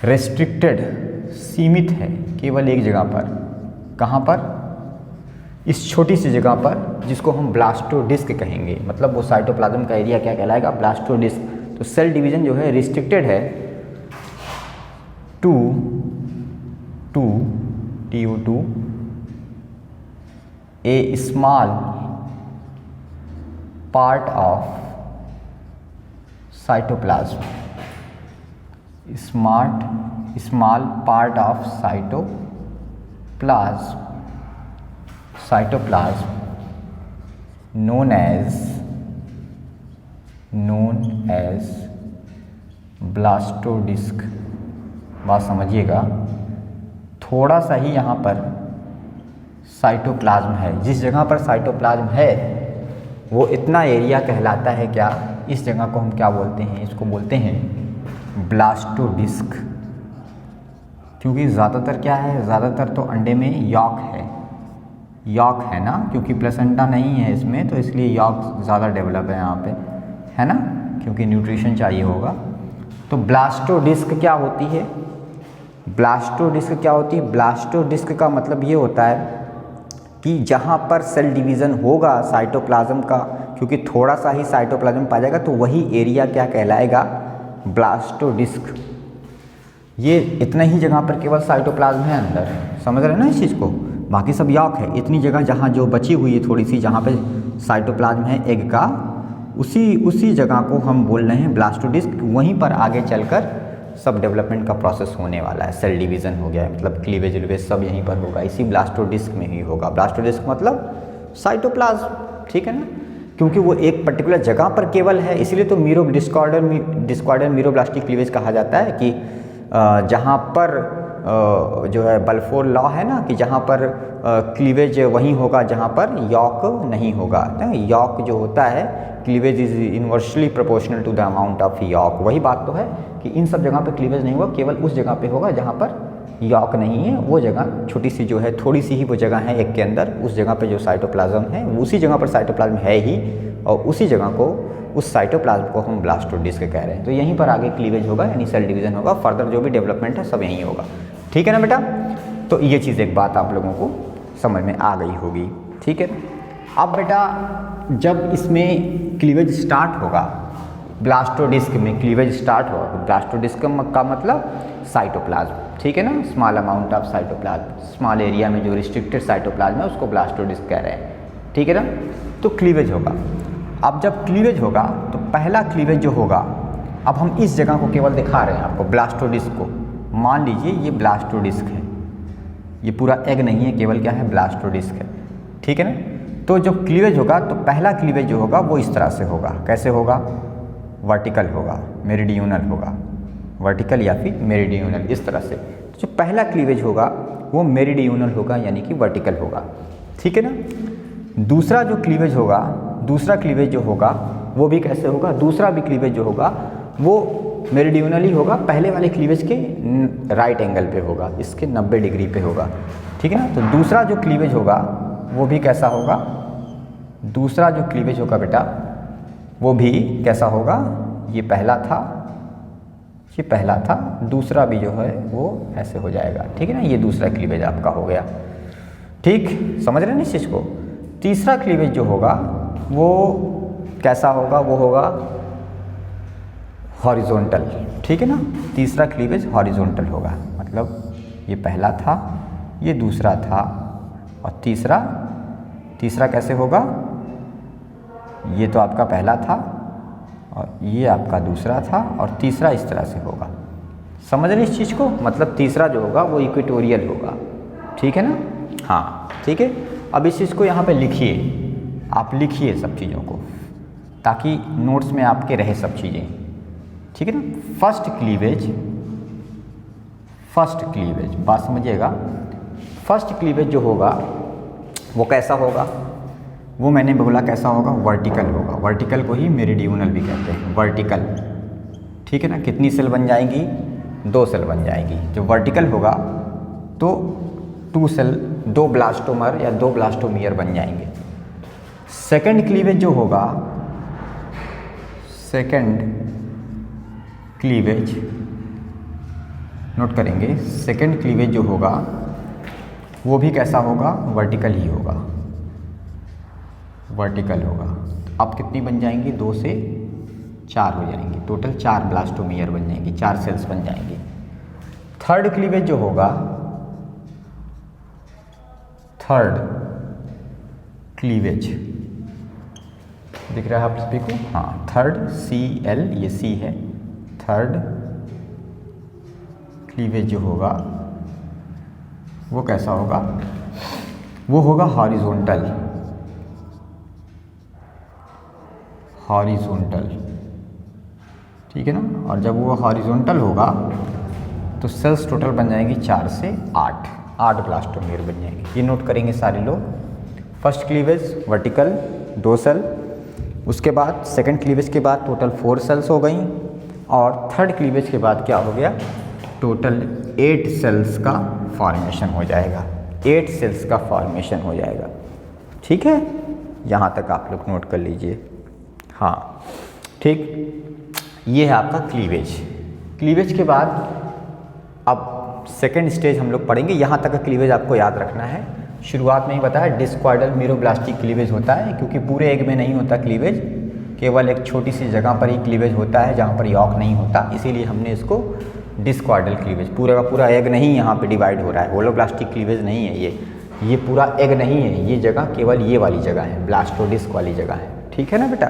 रेस्ट्रिक्टेड, सीमित है केवल एक जगह पर। कहाँ पर? इस छोटी सी जगह पर, जिसको हम ब्लास्टोडिस्क कहेंगे। मतलब वो साइटोप्लाज्म का एरिया क्या कहलाएगा? ब्लास्टोडिस्क। तो सेल डिवीज़न जो है रिस्ट्रिक्टेड है to a small part of cytoplasm, small part of cytoplasm known as blastodisc. बात समझिएगा, थोड़ा सा ही यहाँ पर साइटोप्लाज्म है। जिस जगह पर साइटोप्लाज्म है वो इतना एरिया कहलाता है क्या? इस जगह को हम क्या बोलते हैं? इसको बोलते हैं ब्लास्टोडिस्क। क्योंकि ज़्यादातर क्या है? ज़्यादातर तो अंडे में यॉक है ना, क्योंकि प्लेसेंटा नहीं है इसमें, तो इसलिए यॉक ज़्यादा डेवलप है यहाँ पे, है ना, क्योंकि न्यूट्रिशन चाहिए होगा। तो ब्लास्टोडिस्क क्या होती है? ब्लास्टोडिस्क का मतलब ये होता है कि जहाँ पर सेल डिवीज़न होगा साइटोप्लाज्म का, क्योंकि थोड़ा सा ही साइटोप्लाज्म पाया जाएगा, तो वही एरिया क्या कहलाएगा? ब्लास्टोडिस्क। ये इतना ही जगह पर केवल साइटोप्लाज्म है अंदर, समझ रहे हैं ना इस चीज़ को? बाकी सब यॉक है। इतनी जगह जहाँ जो बची हुई है थोड़ी सी, जहाँ पे साइटोप्लाज्म है एग का, उसी जगह को हम बोल रहे हैं ब्लास्टोडिस्क। वहीं पर आगे चलकर सब डेवलपमेंट का प्रोसेस होने वाला है। सेल डिवीज़न हो गया, मतलब क्लीवेज विलेवेज सब यहीं पर होगा, इसी ब्लास्टोडिस्क में ही होगा। ब्लास्टोडिस्क मतलब साइटोप्लाज्म, ठीक है ना, क्योंकि वो एक पर्टिकुलर जगह पर केवल है, इसीलिए तो डिस्कॉर्डर मीरोब्लास्टिक क्लीवेज कहा जाता है कि जहाँ पर जो है बल्फोर लॉ है ना, कि जहाँ पर क्लीवेज वहीं होगा जहाँ पर यॉक नहीं होगा। यॉक जो होता है, cleavage is inversely proportional to the amount of yolk. वही बात तो है कि इन सब जगह पे क्लीवेज नहीं होगा, केवल उस जगह पे होगा जहाँ पर यॉक नहीं है। वो जगह छोटी सी जो है, थोड़ी सी ही वो जगह है एक के अंदर, उस जगह पे जो साइटोप्लाज्म है उसी जगह पर साइटोप्लाज्म है ही, और उसी जगह को, उस साइटोप्लाज्म को हम ब्लास्टोडिस्क कह रहे हैं। तो यहीं पर आगे क्लीवेज होगा, यानी सेल डिवीज़न होगा, फर्दर जो भी डेवलपमेंट है सब यहीं होगा, ठीक है ना बेटा। तो ये चीज़ एक बात आप लोगों को समझ में आ गई होगी, ठीक है। अब बेटा जब इसमें क्लीवेज स्टार्ट होगा, ब्लास्टोडिस्क में क्लीवेज स्टार्ट होगा, ब्लास्टोडिस्क का मतलब साइटोप्लाज्म, ठीक है ना, small amount of cytoplasm, small area में जो रिस्ट्रिक्टेड साइटोप्लाज्म है उसको ब्लास्टोडिस्क कह रहे हैं, ठीक है ना। तो क्लीवेज होगा। अब जब क्लीवेज होगा तो पहला क्लीवेज जो होगा, अब हम इस जगह को केवल दिखा रहे हैं आपको, ब्लास्टोडिस्क को। मान लीजिए ये ब्लास्टोडिस्क है, ये पूरा एग नहीं है, केवल क्या है, ब्लास्टोडिस्क है, ठीक है ना। तो जब क्लीवेज होगा तो पहला क्लीवेज जो होगा वो इस तरह से होगा। कैसे होगा? वर्टिकल होगा, मेरिडियनल होगा, वर्टिकल या फिर मेरिडियनल, इस तरह से। तो जो पहला क्लीवेज होगा वो मेरिडियनल होगा, यानी कि वर्टिकल होगा, ठीक है ना। दूसरा जो क्लीवेज होगा, दूसरा क्लीवेज जो होगा वो भी कैसे होगा? दूसरा भी क्लीवेज जो होगा वो मेरिडियनल ही होगा, पहले वाले क्लीवेज के राइट एंगल पे होगा, इसके 90 डिग्री पे होगा, ठीक है ना। तो दूसरा जो क्लीवेज होगा वो भी कैसा होगा? दूसरा जो क्लीवेज होगा बेटा वो भी कैसा होगा? ये पहला था, ये पहला था, दूसरा भी जो है वो ऐसे हो जाएगा, ठीक है ना। ये दूसरा क्लीवेज आपका हो गया, ठीक, समझ रहे हैं इस चीज़ को। तीसरा क्लीवेज जो होगा वो कैसा होगा? वो होगा हॉरिजॉन्टल, ठीक है ना। तीसरा क्लीवेज हॉरिजॉन्टल होगा, मतलब ये पहला था, ये दूसरा था, और तीसरा कैसे होगा? ये तो आपका पहला था और ये आपका दूसरा था, और तीसरा इस तरह से होगा। समझ रहे इस चीज़ को? मतलब तीसरा जो होगा वो इक्वेटोरियल होगा, ठीक है ना। हाँ, ठीक है। अब इस चीज़ को यहाँ पे लिखिए, आप लिखिए सब चीज़ों को, ताकि नोट्स में आपके रहे सब चीज़ें, ठीक है ना। फर्स्ट क्लीवेज बात समझिएगा। फर्स्ट क्लीवेज जो होगा वो कैसा होगा? वो मैंने बोला कैसा होगा? वर्टिकल होगा। वर्टिकल को ही मेरिडियनल भी कहते हैं, वर्टिकल, ठीक है ना। कितनी सेल बन जाएंगी? 2 सेल बन जाएंगी। जो वर्टिकल होगा तो 2 सेल, 2 ब्लास्टोमर या 2 ब्लास्टोमियर बन जाएंगे। सेकंड क्लीवेज जो होगा, सेकंड क्लीवेज नोट करेंगे, सेकंड क्लीवेज जो होगा वो भी कैसा होगा? वर्टिकल ही होगा, वर्टिकल होगा। अब कितनी बन जाएंगी? 2 से 4 हो जाएंगी, टोटल 4 ब्लास्टोमियर बन जाएंगी, 4 सेल्स बन जाएंगी। थर्ड क्लीवेज जो होगा, थर्ड क्लीवेज दिख रहा है आप सभी को? हाँ, थर्ड, CL, ये C है। थर्ड क्लीवेज जो होगा वो कैसा होगा? वो होगा हॉरिजॉन्टल, हॉरिजॉन्टल, ठीक है ना। और जब वो हॉरिजॉन्टल होगा तो सेल्स टोटल बन जाएंगी 4 से 8 ब्लास्टोमियर बन जाएंगे। ये नोट करेंगे सारे लोग। फर्स्ट क्लीवेज वर्टिकल 2 सेल, उसके बाद सेकंड क्लीवेज के बाद टोटल 4 सेल्स हो गई, और थर्ड क्लीवेज के बाद क्या हो गया? टोटल 8 सेल्स का फॉर्मेशन हो जाएगा, 8 सेल्स का फॉर्मेशन हो जाएगा, ठीक है। यहाँ तक आप लोग नोट कर लीजिए। हाँ, ठीक, ये है आपका क्लीवेज। क्लीवेज के बाद अब सेकंड स्टेज हम लोग पढ़ेंगे। यहाँ तक का क्लीवेज आपको याद रखना है। शुरुआत में ही बताया डिस्क्वाइडल मीरोब्लास्टिक क्लीवेज होता है, क्योंकि पूरे एग में नहीं होता क्लीवेज, केवल एक छोटी सी जगह पर ही क्लीवेज होता है जहाँ पर यॉक नहीं होता, इसीलिए हमने इसको डिस्क्वाइडल क्लीवेज, पूरा का पूरा एग नहीं यहाँ पे डिवाइड हो रहा है, होलोब्लास्टिक क्लीवेज नहीं है ये पूरा एग नहीं है, ये जगह केवल ये वाली जगह है, ब्लास्टोडिस्क वाली जगह है, ठीक है ना बेटा।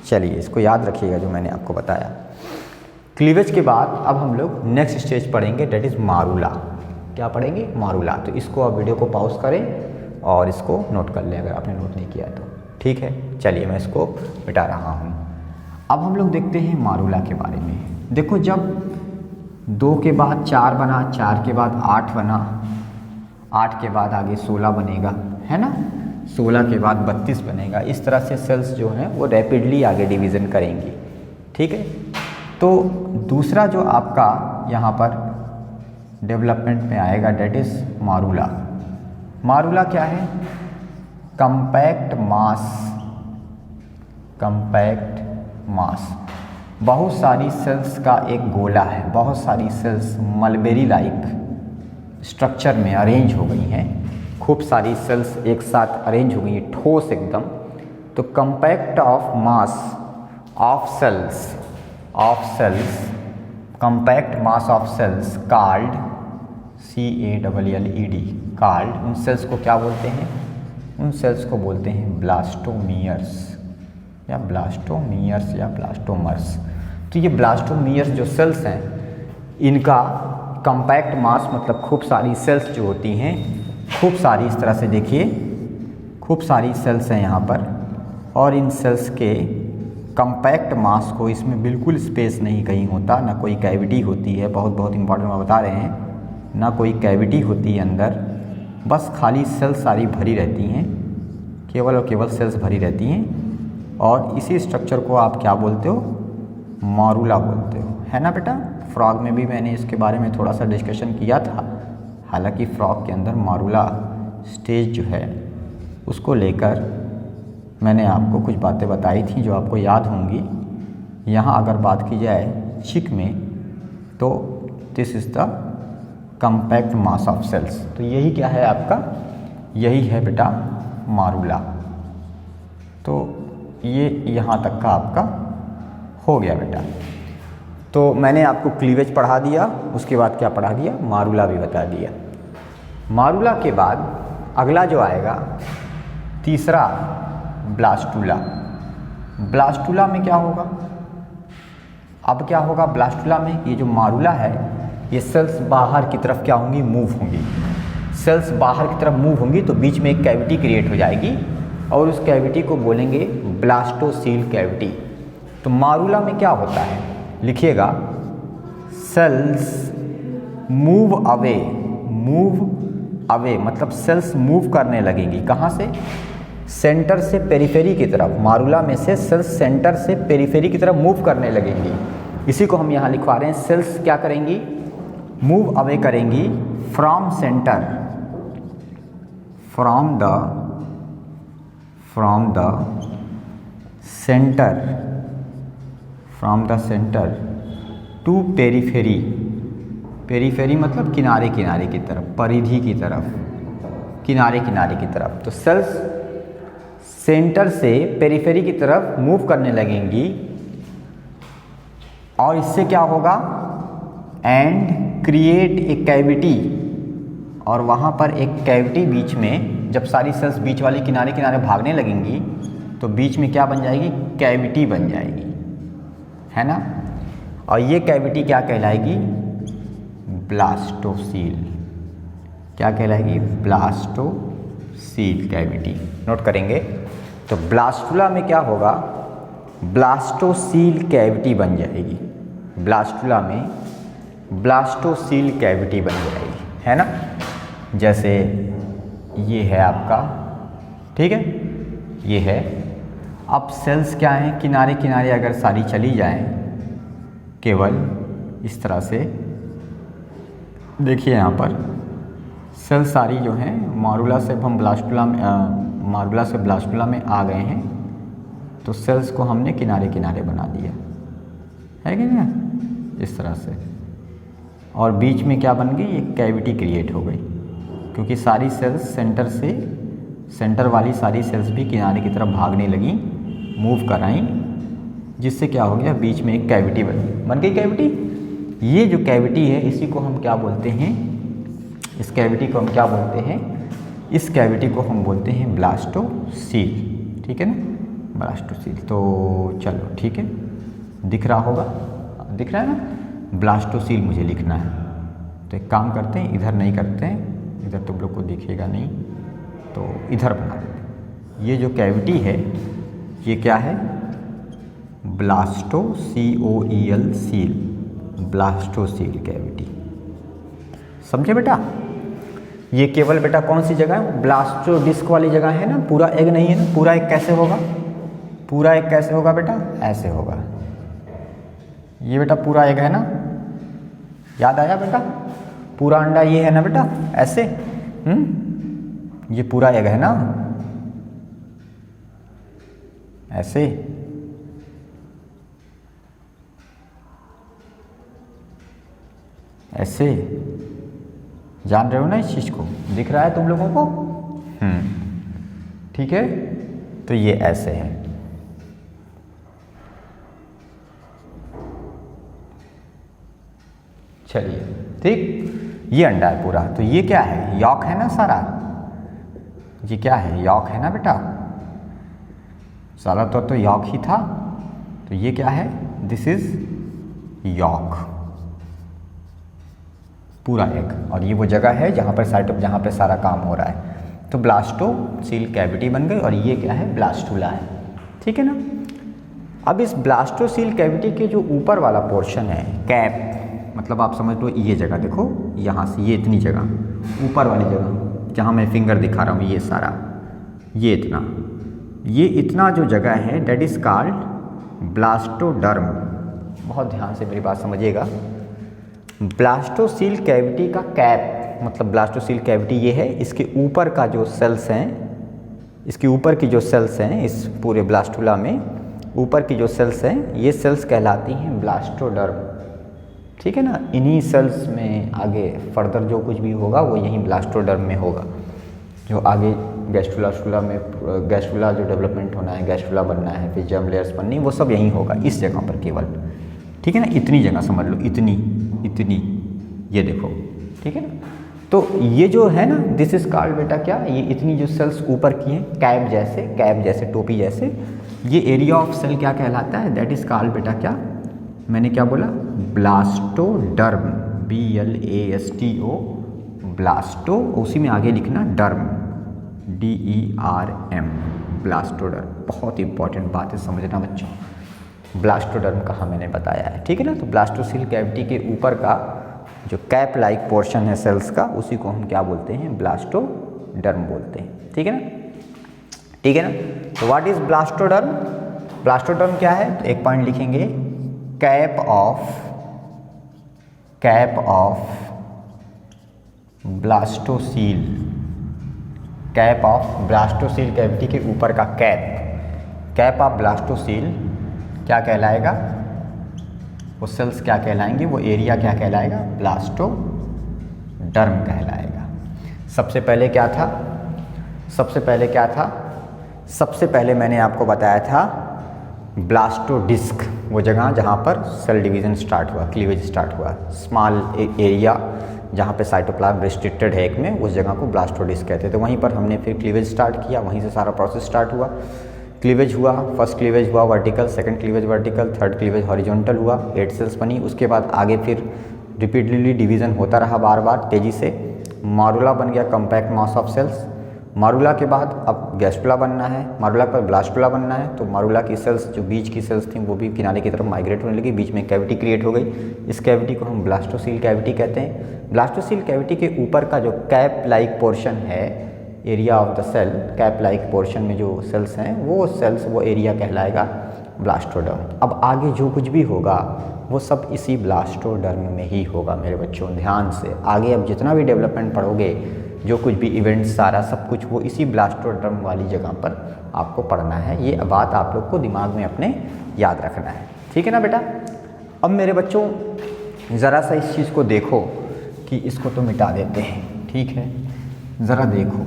चलिए इसको याद रखिएगा जो मैंने आपको बताया। क्लीवेज के बाद अब हम लोग नेक्स्ट स्टेज पढ़ेंगे, डेट इज़ मारूला। क्या पढ़ेंगे? मारूला। तो इसको आप वीडियो को पॉज करें और इसको नोट कर लें अगर आपने नोट नहीं किया तो, ठीक है। चलिए मैं इसको मिटा रहा हूँ। अब हम लोग देखते हैं मारूला के बारे में। देखो जब 2 के बाद 4 बना, 4 के बाद 8 बना, 8 के बाद आगे 16 बनेगा, है ना, 16 के बाद 32 बनेगा। इस तरह से सेल्स जो हैं वो रैपिडली आगे डिवीज़न करेंगी, ठीक है। तो दूसरा जो आपका यहाँ पर डेवलपमेंट में आएगा डेट इज़ मारूला। मारूला क्या है? कंपैक्ट मास। कंपैक्ट मास बहुत सारी सेल्स का एक गोला है। बहुत सारी सेल्स मलबेरी लाइक स्ट्रक्चर में अरेंज हो गई हैं। खूब सारी सेल्स एक साथ अरेंज हो गई हैं, ठोस एकदम। तो compact of mass of cells, compact mass of cells called CALLED, called, उन सेल्स को क्या बोलते हैं? उन सेल्स को बोलते हैं ब्लास्टोमियर्स या ब्लास्टोमर्स। तो ये ब्लास्टोमियर्स जो सेल्स हैं, इनका कंपैक्ट मास मतलब खूब सारी सेल्स जो होती हैं, खूब सारी, इस तरह से देखिए खूब सारी सेल्स हैं यहाँ पर, और इन सेल्स के कंपैक्ट मास को, इसमें बिल्कुल स्पेस नहीं कहीं होता, ना कोई कैविटी होती है। बहुत इंपॉर्टेंट मैं बता रहे हैं, ना कोई कैविटी होती है अंदर, बस खाली सेल्स सारी भरी रहती हैं, केवल और केवल सेल्स भरी रहती हैं। और इसी स्ट्रक्चर को आप क्या बोलते हो? मारूला बोलते हो, है ना बेटा। फ्रॉग में भी मैंने इसके बारे में थोड़ा सा डिस्कशन किया था। हालांकि फ्रॉग के अंदर मारूला स्टेज जो है उसको लेकर मैंने आपको कुछ बातें बताई थी जो आपको याद होंगी। यहाँ अगर बात की जाए चिक में, तो this is the compact mass of cells. तो यही क्या है आपका? यही है बेटा मारूला। तो ये यहाँ तक का आपका हो गया बेटा। तो मैंने आपको क्लीवेज पढ़ा दिया, उसके बाद क्या पढ़ा दिया? मारूला भी बता दिया। मारूला के बाद अगला जो आएगा तीसरा, ब्लास्टूला। ब्लास्टूला में क्या होगा? अब क्या होगा ब्लास्टूला में? ये जो मारूला है, ये सेल्स बाहर की तरफ क्या होंगी? मूव होंगी। सेल्स बाहर की तरफ मूव होंगी तो बीच में एक कैविटी क्रिएट हो जाएगी और उस कैविटी को बोलेंगे ब्लास्टोसील कैविटी। तो मारूला में क्या होता है? लिखिएगा, सेल्स मूव अवे मतलब सेल्स मूव करने लगेंगी। कहाँ से? सेंटर से पेरिफेरी की तरफ। मारूला में से सेल्स सेंटर से पेरिफेरी की तरफ मूव करने लगेंगी। इसी को हम यहाँ लिखवा रहे हैं। सेल्स क्या करेंगी? मूव अवे करेंगी from centre, from the centre to periphery. Periphery मतलब किनारे किनारे की तरफ, परिधि की तरफ, किनारे किनारे की तरफ। तो सेल्स सेंटर से पेरिफेरी की तरफ मूव करने लगेंगी और इससे क्या होगा? And create a cavity. और वहाँ पर एक कैविटी बीच में, जब सारी सेल्स बीच वाले किनारे किनारे भागने लगेंगी तो बीच में क्या बन जाएगी? कैविटी बन जाएगी, है ना। और ये कैविटी क्या कहलाएगी? ब्लास्टोसील। क्या कहलाएगी? Blastocoel cavity. नोट करेंगे। तो ब्लास्टूला में क्या होगा? ब्लास्टोसील कैविटी बन जाएगी। ब्लास्टूला में ब्लास्टोसील कैविटी बन जाएगी, है ना। जैसे ये है आपका, ठीक है, ये है। अब सेल्स क्या हैं? किनारे किनारे अगर सारी चली जाएं, केवल इस तरह से देखिए, यहाँ पर सेल सारी जो हैं मारूला से हम मारूला से ब्लास्टूला में आ गए हैं। तो सेल्स को हमने किनारे किनारे बना दिया, है कि नहीं, इस तरह से। और बीच में क्या बन गई? एक कैविटी क्रिएट हो गई, क्योंकि सारी सेल्स सेंटर वाली सारी सेल्स भी किनारे की तरफ भागने लगी, मूव कराई, जिससे क्या हो गया? बीच में एक कैविटी बन गई कैविटी। ये जो कैविटी है इसी को हम क्या बोलते हैं? इस कैविटी को हम क्या बोलते हैं? इस कैविटी को हम बोलते हैं ब्लास्टोसील, ठीक है ना। ब्लास्टोसील। तो चलो ठीक है, दिख रहा होगा, दिख रहा है ना, ब्लास्टोसील मुझे लिखना है। तो एक काम करते हैं, इधर नहीं करते हैं, इधर तुम लोग को दिखेगा नहीं, तो इधर बना देते हैं। ये जो कैविटी है ये क्या है, ब्लास्टोसील, सील, ब्लास्टोसील कैविटी। समझे बेटा? ये केवल बेटा कौन सी जगह है, ब्लास्टो डिस्क वाली जगह है ना, पूरा एग नहीं है ना। पूरा एग कैसे होगा, पूरा एग कैसे होगा बेटा, ऐसे होगा। ये बेटा पूरा एग है ना, याद आया बेटा? पूरा अंडा ये है ना बेटा, ऐसे। ये पूरा एग है ना, ऐसे। ऐसे जान रहे हो ना इस चीज को, दिख रहा है तुम लोगों को? ठीक है, तो ये ऐसे है। चलिए ठीक, ये अंडा है पूरा। तो ये क्या है, यॉक है ना सारा, ये क्या है, यॉक है ना बेटा, सारा तो यॉक ही था। तो ये क्या है, दिस इज यॉक, पूरा एग। और ये वो जगह है जहाँ पर जहाँ पे सारा काम हो रहा है। तो ब्लास्टोसील कैविटी बन गई, और ये क्या है, ब्लास्टुला है। ठीक है ना? अब इस ब्लास्टोसील कैविटी के जो ऊपर वाला पोर्शन है, कैप, मतलब आप समझ लो ये जगह देखो, यहाँ से ये इतनी जगह, ऊपर वाली जगह जहाँ मैं फिंगर दिखा रहा हूँ, ये सारा, ये इतना जो जगह है, दैट इज कॉल्ड ब्लास्टोडर्म। बहुत ध्यान से मेरी बात समझिएगा। ब्लास्टोसील कैविटी का कैप, मतलब ब्लास्टोसील कैविटी ये है, इसके ऊपर का जो सेल्स हैं, इसके ऊपर की जो सेल्स हैं, इस पूरे ब्लास्टुला में ऊपर की जो सेल्स हैं, ये सेल्स कहलाती हैं ब्लास्टोडर्म। ठीक है ना? इन्हीं सेल्स में आगे फर्दर जो कुछ भी होगा वो यहीं ब्लास्टोडर्म में होगा। जो आगे गैस्ट्रुला में, गैस्ट्रुला जो डेवलपमेंट होना है, गैस्ट्रुला बनना है, फिर जर्म लेयर्स बननी, वो सब यहीं होगा, इस जगह पर केवल। ठीक है ना? इतनी जगह समझ लो, इतनी, ये देखो। ठीक है ना? तो ये जो है ना, दिस इज कॉल्ड बेटा क्या, ये इतनी जो सेल्स ऊपर की हैं, कैप जैसे टोपी जैसे, ये एरिया ऑफ सेल क्या कहलाता है, दैट इज कॉल्ड बेटा क्या, मैंने क्या बोला, ब्लास्टोडर्म, BLASTO, ब्लास्टो, उसी में आगे लिखना डर्म, DERM, ब्लास्टोडर्म। बहुत इंपॉर्टेंट बात है, समझना बच्चों, ब्लास्टोडर्म कहाँ मैंने बताया है। ठीक है ना? तो ब्लास्टोसील कैविटी के ऊपर का जो कैप लाइक पोर्शन है सेल्स का, उसी को हम क्या बोलते हैं, ब्लास्टोडर्म बोलते हैं। ठीक है ना? ठीक है ना? तो व्हाट इज ब्लास्टोडर्म? ब्लास्टोडर्म क्या है, तो एक पॉइंट लिखेंगे, cap of blastocoel, cap of blastocoel cavity के ऊपर का कैप ऑफ ब्लास्टोसील क्या कहलाएगा, वो सेल्स क्या कहलाएंगे, वो एरिया क्या कहलाएगा, ब्लास्टोडर्म कहलाएगा। सबसे पहले क्या था, सबसे पहले मैंने आपको बताया था ब्लास्टोडिस्क, वो जगह जहाँ पर सेल डिवीज़न स्टार्ट हुआ, क्लीवेज स्टार्ट हुआ, स्मॉल एरिया जहाँ पे साइटोप्लाज्म रिस्ट्रिक्टेड है एक में, उस जगह को ब्लास्टोडिस्क कहते हैं। तो वहीं पर हमने फिर क्लीवेज स्टार्ट किया, वहीं से सारा प्रोसेस स्टार्ट हुआ। क्लीवेज हुआ, फर्स्ट क्लीवेज हुआ vertical, second cleavage vertical, third cleavage horizontal हुआ, 8 सेल्स बनी। उसके बाद आगे फिर रिपीटडली डिवीज़न होता रहा बार बार तेज़ी से। मारुला बन गया, कम्पैक्ट मास ऑफ सेल्स। मारुला के बाद अब गैस्ट्रुला बनना है, मारुला पर ब्लास्टुला बनना है। तो मारुला की सेल्स, जो बीच की सेल्स थी, वो भी किनारे की तरफ माइग्रेट होने लगी, बीच में कैविटी क्रिएट हो गई। इस कैविटी को हम ब्लास्टोसील कैविटी कहते हैं। ब्लास्टोसील कैविटी के ऊपर का जो कैप लाइक पोर्शन है, area of the cell, cap like portion में जो सेल्स हैं, वो एरिया कहलाएगा ब्लास्टोडर्म। अब आगे जो कुछ भी होगा वो सब इसी ब्लास्टोडर्म में ही होगा मेरे बच्चों, ध्यान से। आगे अब जितना भी डेवलपमेंट पढ़ोगे, जो कुछ भी इवेंट सारा सब कुछ, वो इसी ब्लास्टोडर्म वाली जगह पर आपको पढ़ना है। ये बात आप लोग को दिमाग में अपने याद रखना है। ठीक है ना बेटा? अब मेरे बच्चों ज़रा सा इस चीज़ को देखो कि इसको तो मिटा देते हैं। ठीक है, ज़रा देखो,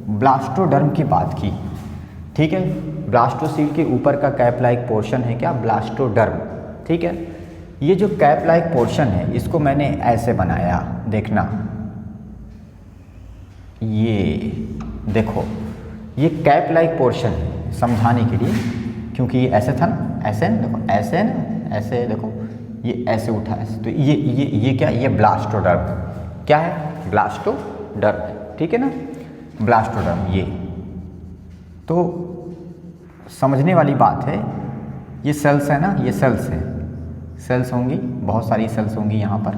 ब्लास्टोडर्म की बात की, ठीक है। ब्लास्टोसील के ऊपर का कैप लाइक पोर्शन है क्या, ब्लास्टोडर्म। ठीक है, ये जो कैप लाइक पोर्शन है, इसको मैंने ऐसे बनाया, देखना, ये देखो, ये कैप लाइक पोर्शन है, समझाने के लिए क्योंकि ये ऐसे था ना, ऐसे है, देखो ऐसे है ना, ऐसे देखो ये ऐसे उठा ऐसे, तो ये क्या, ये ब्लास्टोडर्म, क्या है, ब्लास्टोडर्म, ठीक है ना, ब्लास्टोडर्म। ये तो समझने वाली बात है, ये सेल्स है ना, ये सेल्स हैं, सेल्स होंगी, बहुत सारी सेल्स होंगी यहाँ पर,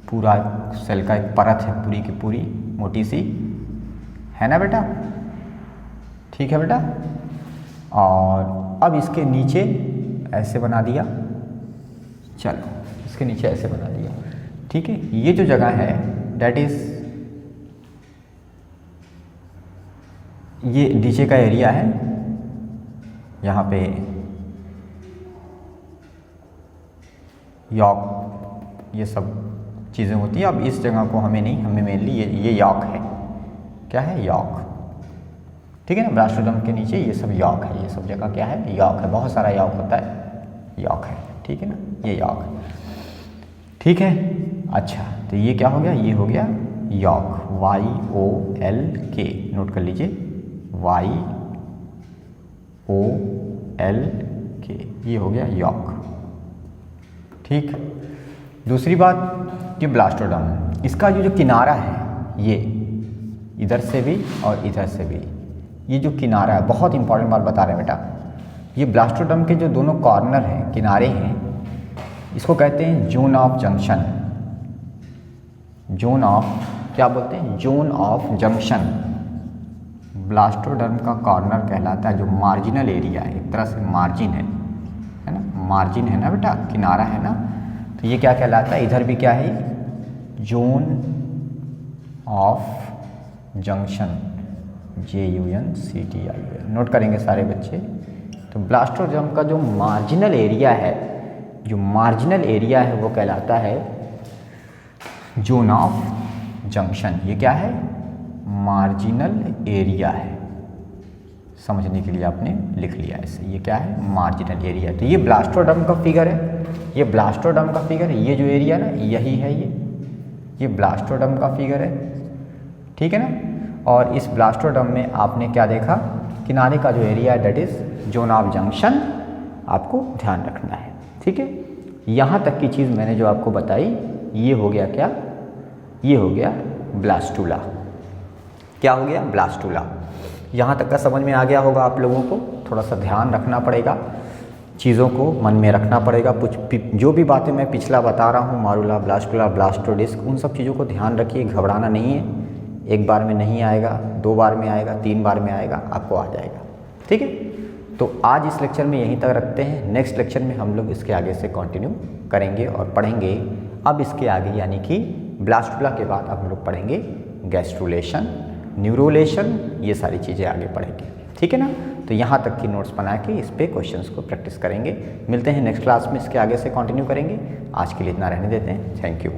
पूरा सेल का एक परत है पूरी की पूरी मोटी सी, है ना बेटा, ठीक है बेटा। और अब इसके नीचे ऐसे बना दिया, चलो इसके नीचे ऐसे बना दिया, ठीक है। ये जो जगह है डैट इज, ये नीचे का एरिया है, यहाँ पे यॉक ये सब चीज़ें होती हैं। अब इस जगह को हमें नहीं, हमें मेनली ये यॉक है, क्या है, यॉक, ठीक है ना। ब्लास्टोडर्म के नीचे ये सब यॉक है, ये सब जगह क्या है, यॉक है, बहुत सारा यॉक होता है, यॉक है, ठीक है ना, ये यॉक है, ठीक है। अच्छा तो ये क्या हो गया, ये हो गया यॉक, YOLK, नोट कर लीजिए, YOLK, ये हो गया यॉक, ठीक। दूसरी बात, ये ब्लास्टोडर्म, इसका जो किनारा है, ये इधर से भी और इधर से भी, ये जो किनारा है, बहुत इंपॉर्टेंट बात बता रहे हैं बेटा, ये ब्लास्टोडर्म के जो दोनों कॉर्नर हैं, किनारे हैं, इसको कहते हैं zone of junction, zone of, क्या बोलते हैं, जोन ऑफ जंक्शन। ब्लास्टोडर्म का कॉर्नर कहलाता है, जो मार्जिनल एरिया है, एक तरह से मार्जिन है ना, मार्जिन है ना बेटा, किनारा है ना, तो ये क्या कहलाता है, इधर भी क्या है, zone of junction, JUNCTION, note करेंगे सारे बच्चे। तो ब्लास्टोडर्म का जो मार्जिनल एरिया है, जो मार्जिनल एरिया है वो कहलाता है जोन ऑफ जंक्शन। ये क्या है, मार्जिनल एरिया है, समझने के लिए आपने लिख लिया ऐसे, ये क्या है, मार्जिनल एरिया। तो ये ब्लास्टोडर्म का फिगर है, ये ब्लास्टोडर्म का फिगर है, ये जो एरिया ना यही है, ये ब्लास्टोडर्म का फिगर है, ठीक है ना। और इस ब्लास्टोडर्म में आपने क्या देखा, किनारे का जो एरिया है that is zone of junction, आपको ध्यान रखना है, ठीक है। यहाँ तक की चीज़ मैंने जो आपको बताई, ये हो गया क्या, ये हो गया ब्लास्टुला, क्या हो गया, ब्लास्टुला। यहाँ तक का समझ में आ गया होगा आप लोगों को, थोड़ा सा ध्यान रखना पड़ेगा, चीज़ों को मन में रखना पड़ेगा, कुछ जो भी बातें मैं पिछला बता रहा हूँ, मारूला, ब्लास्टुला, ब्लास्टोडिस्क, उन सब चीज़ों को ध्यान रखिए, घबराना नहीं है, एक बार में नहीं आएगा, 2 बार में आएगा, 3 बार में आएगा, आपको आ जाएगा, ठीक है। तो आज इस लेक्चर में यहीं तक रखते हैं, नेक्स्ट लेक्चर में हम लोग इसके आगे से कंटिन्यू करेंगे और पढ़ेंगे। अब इसके आगे यानी कि ब्लास्टुला के बाद हम लोग पढ़ेंगे गैस्ट्रुलेशन, न्यूरोलेशन, ये सारी चीज़ें आगे पढ़ेंगे, ठीक है ना। तो यहाँ तक की नोट्स बना के इस पे क्वेश्चंस को प्रैक्टिस करेंगे। मिलते हैं नेक्स्ट क्लास में, इसके आगे से कंटिन्यू करेंगे। आज के लिए इतना रहने देते हैं, थैंक यू।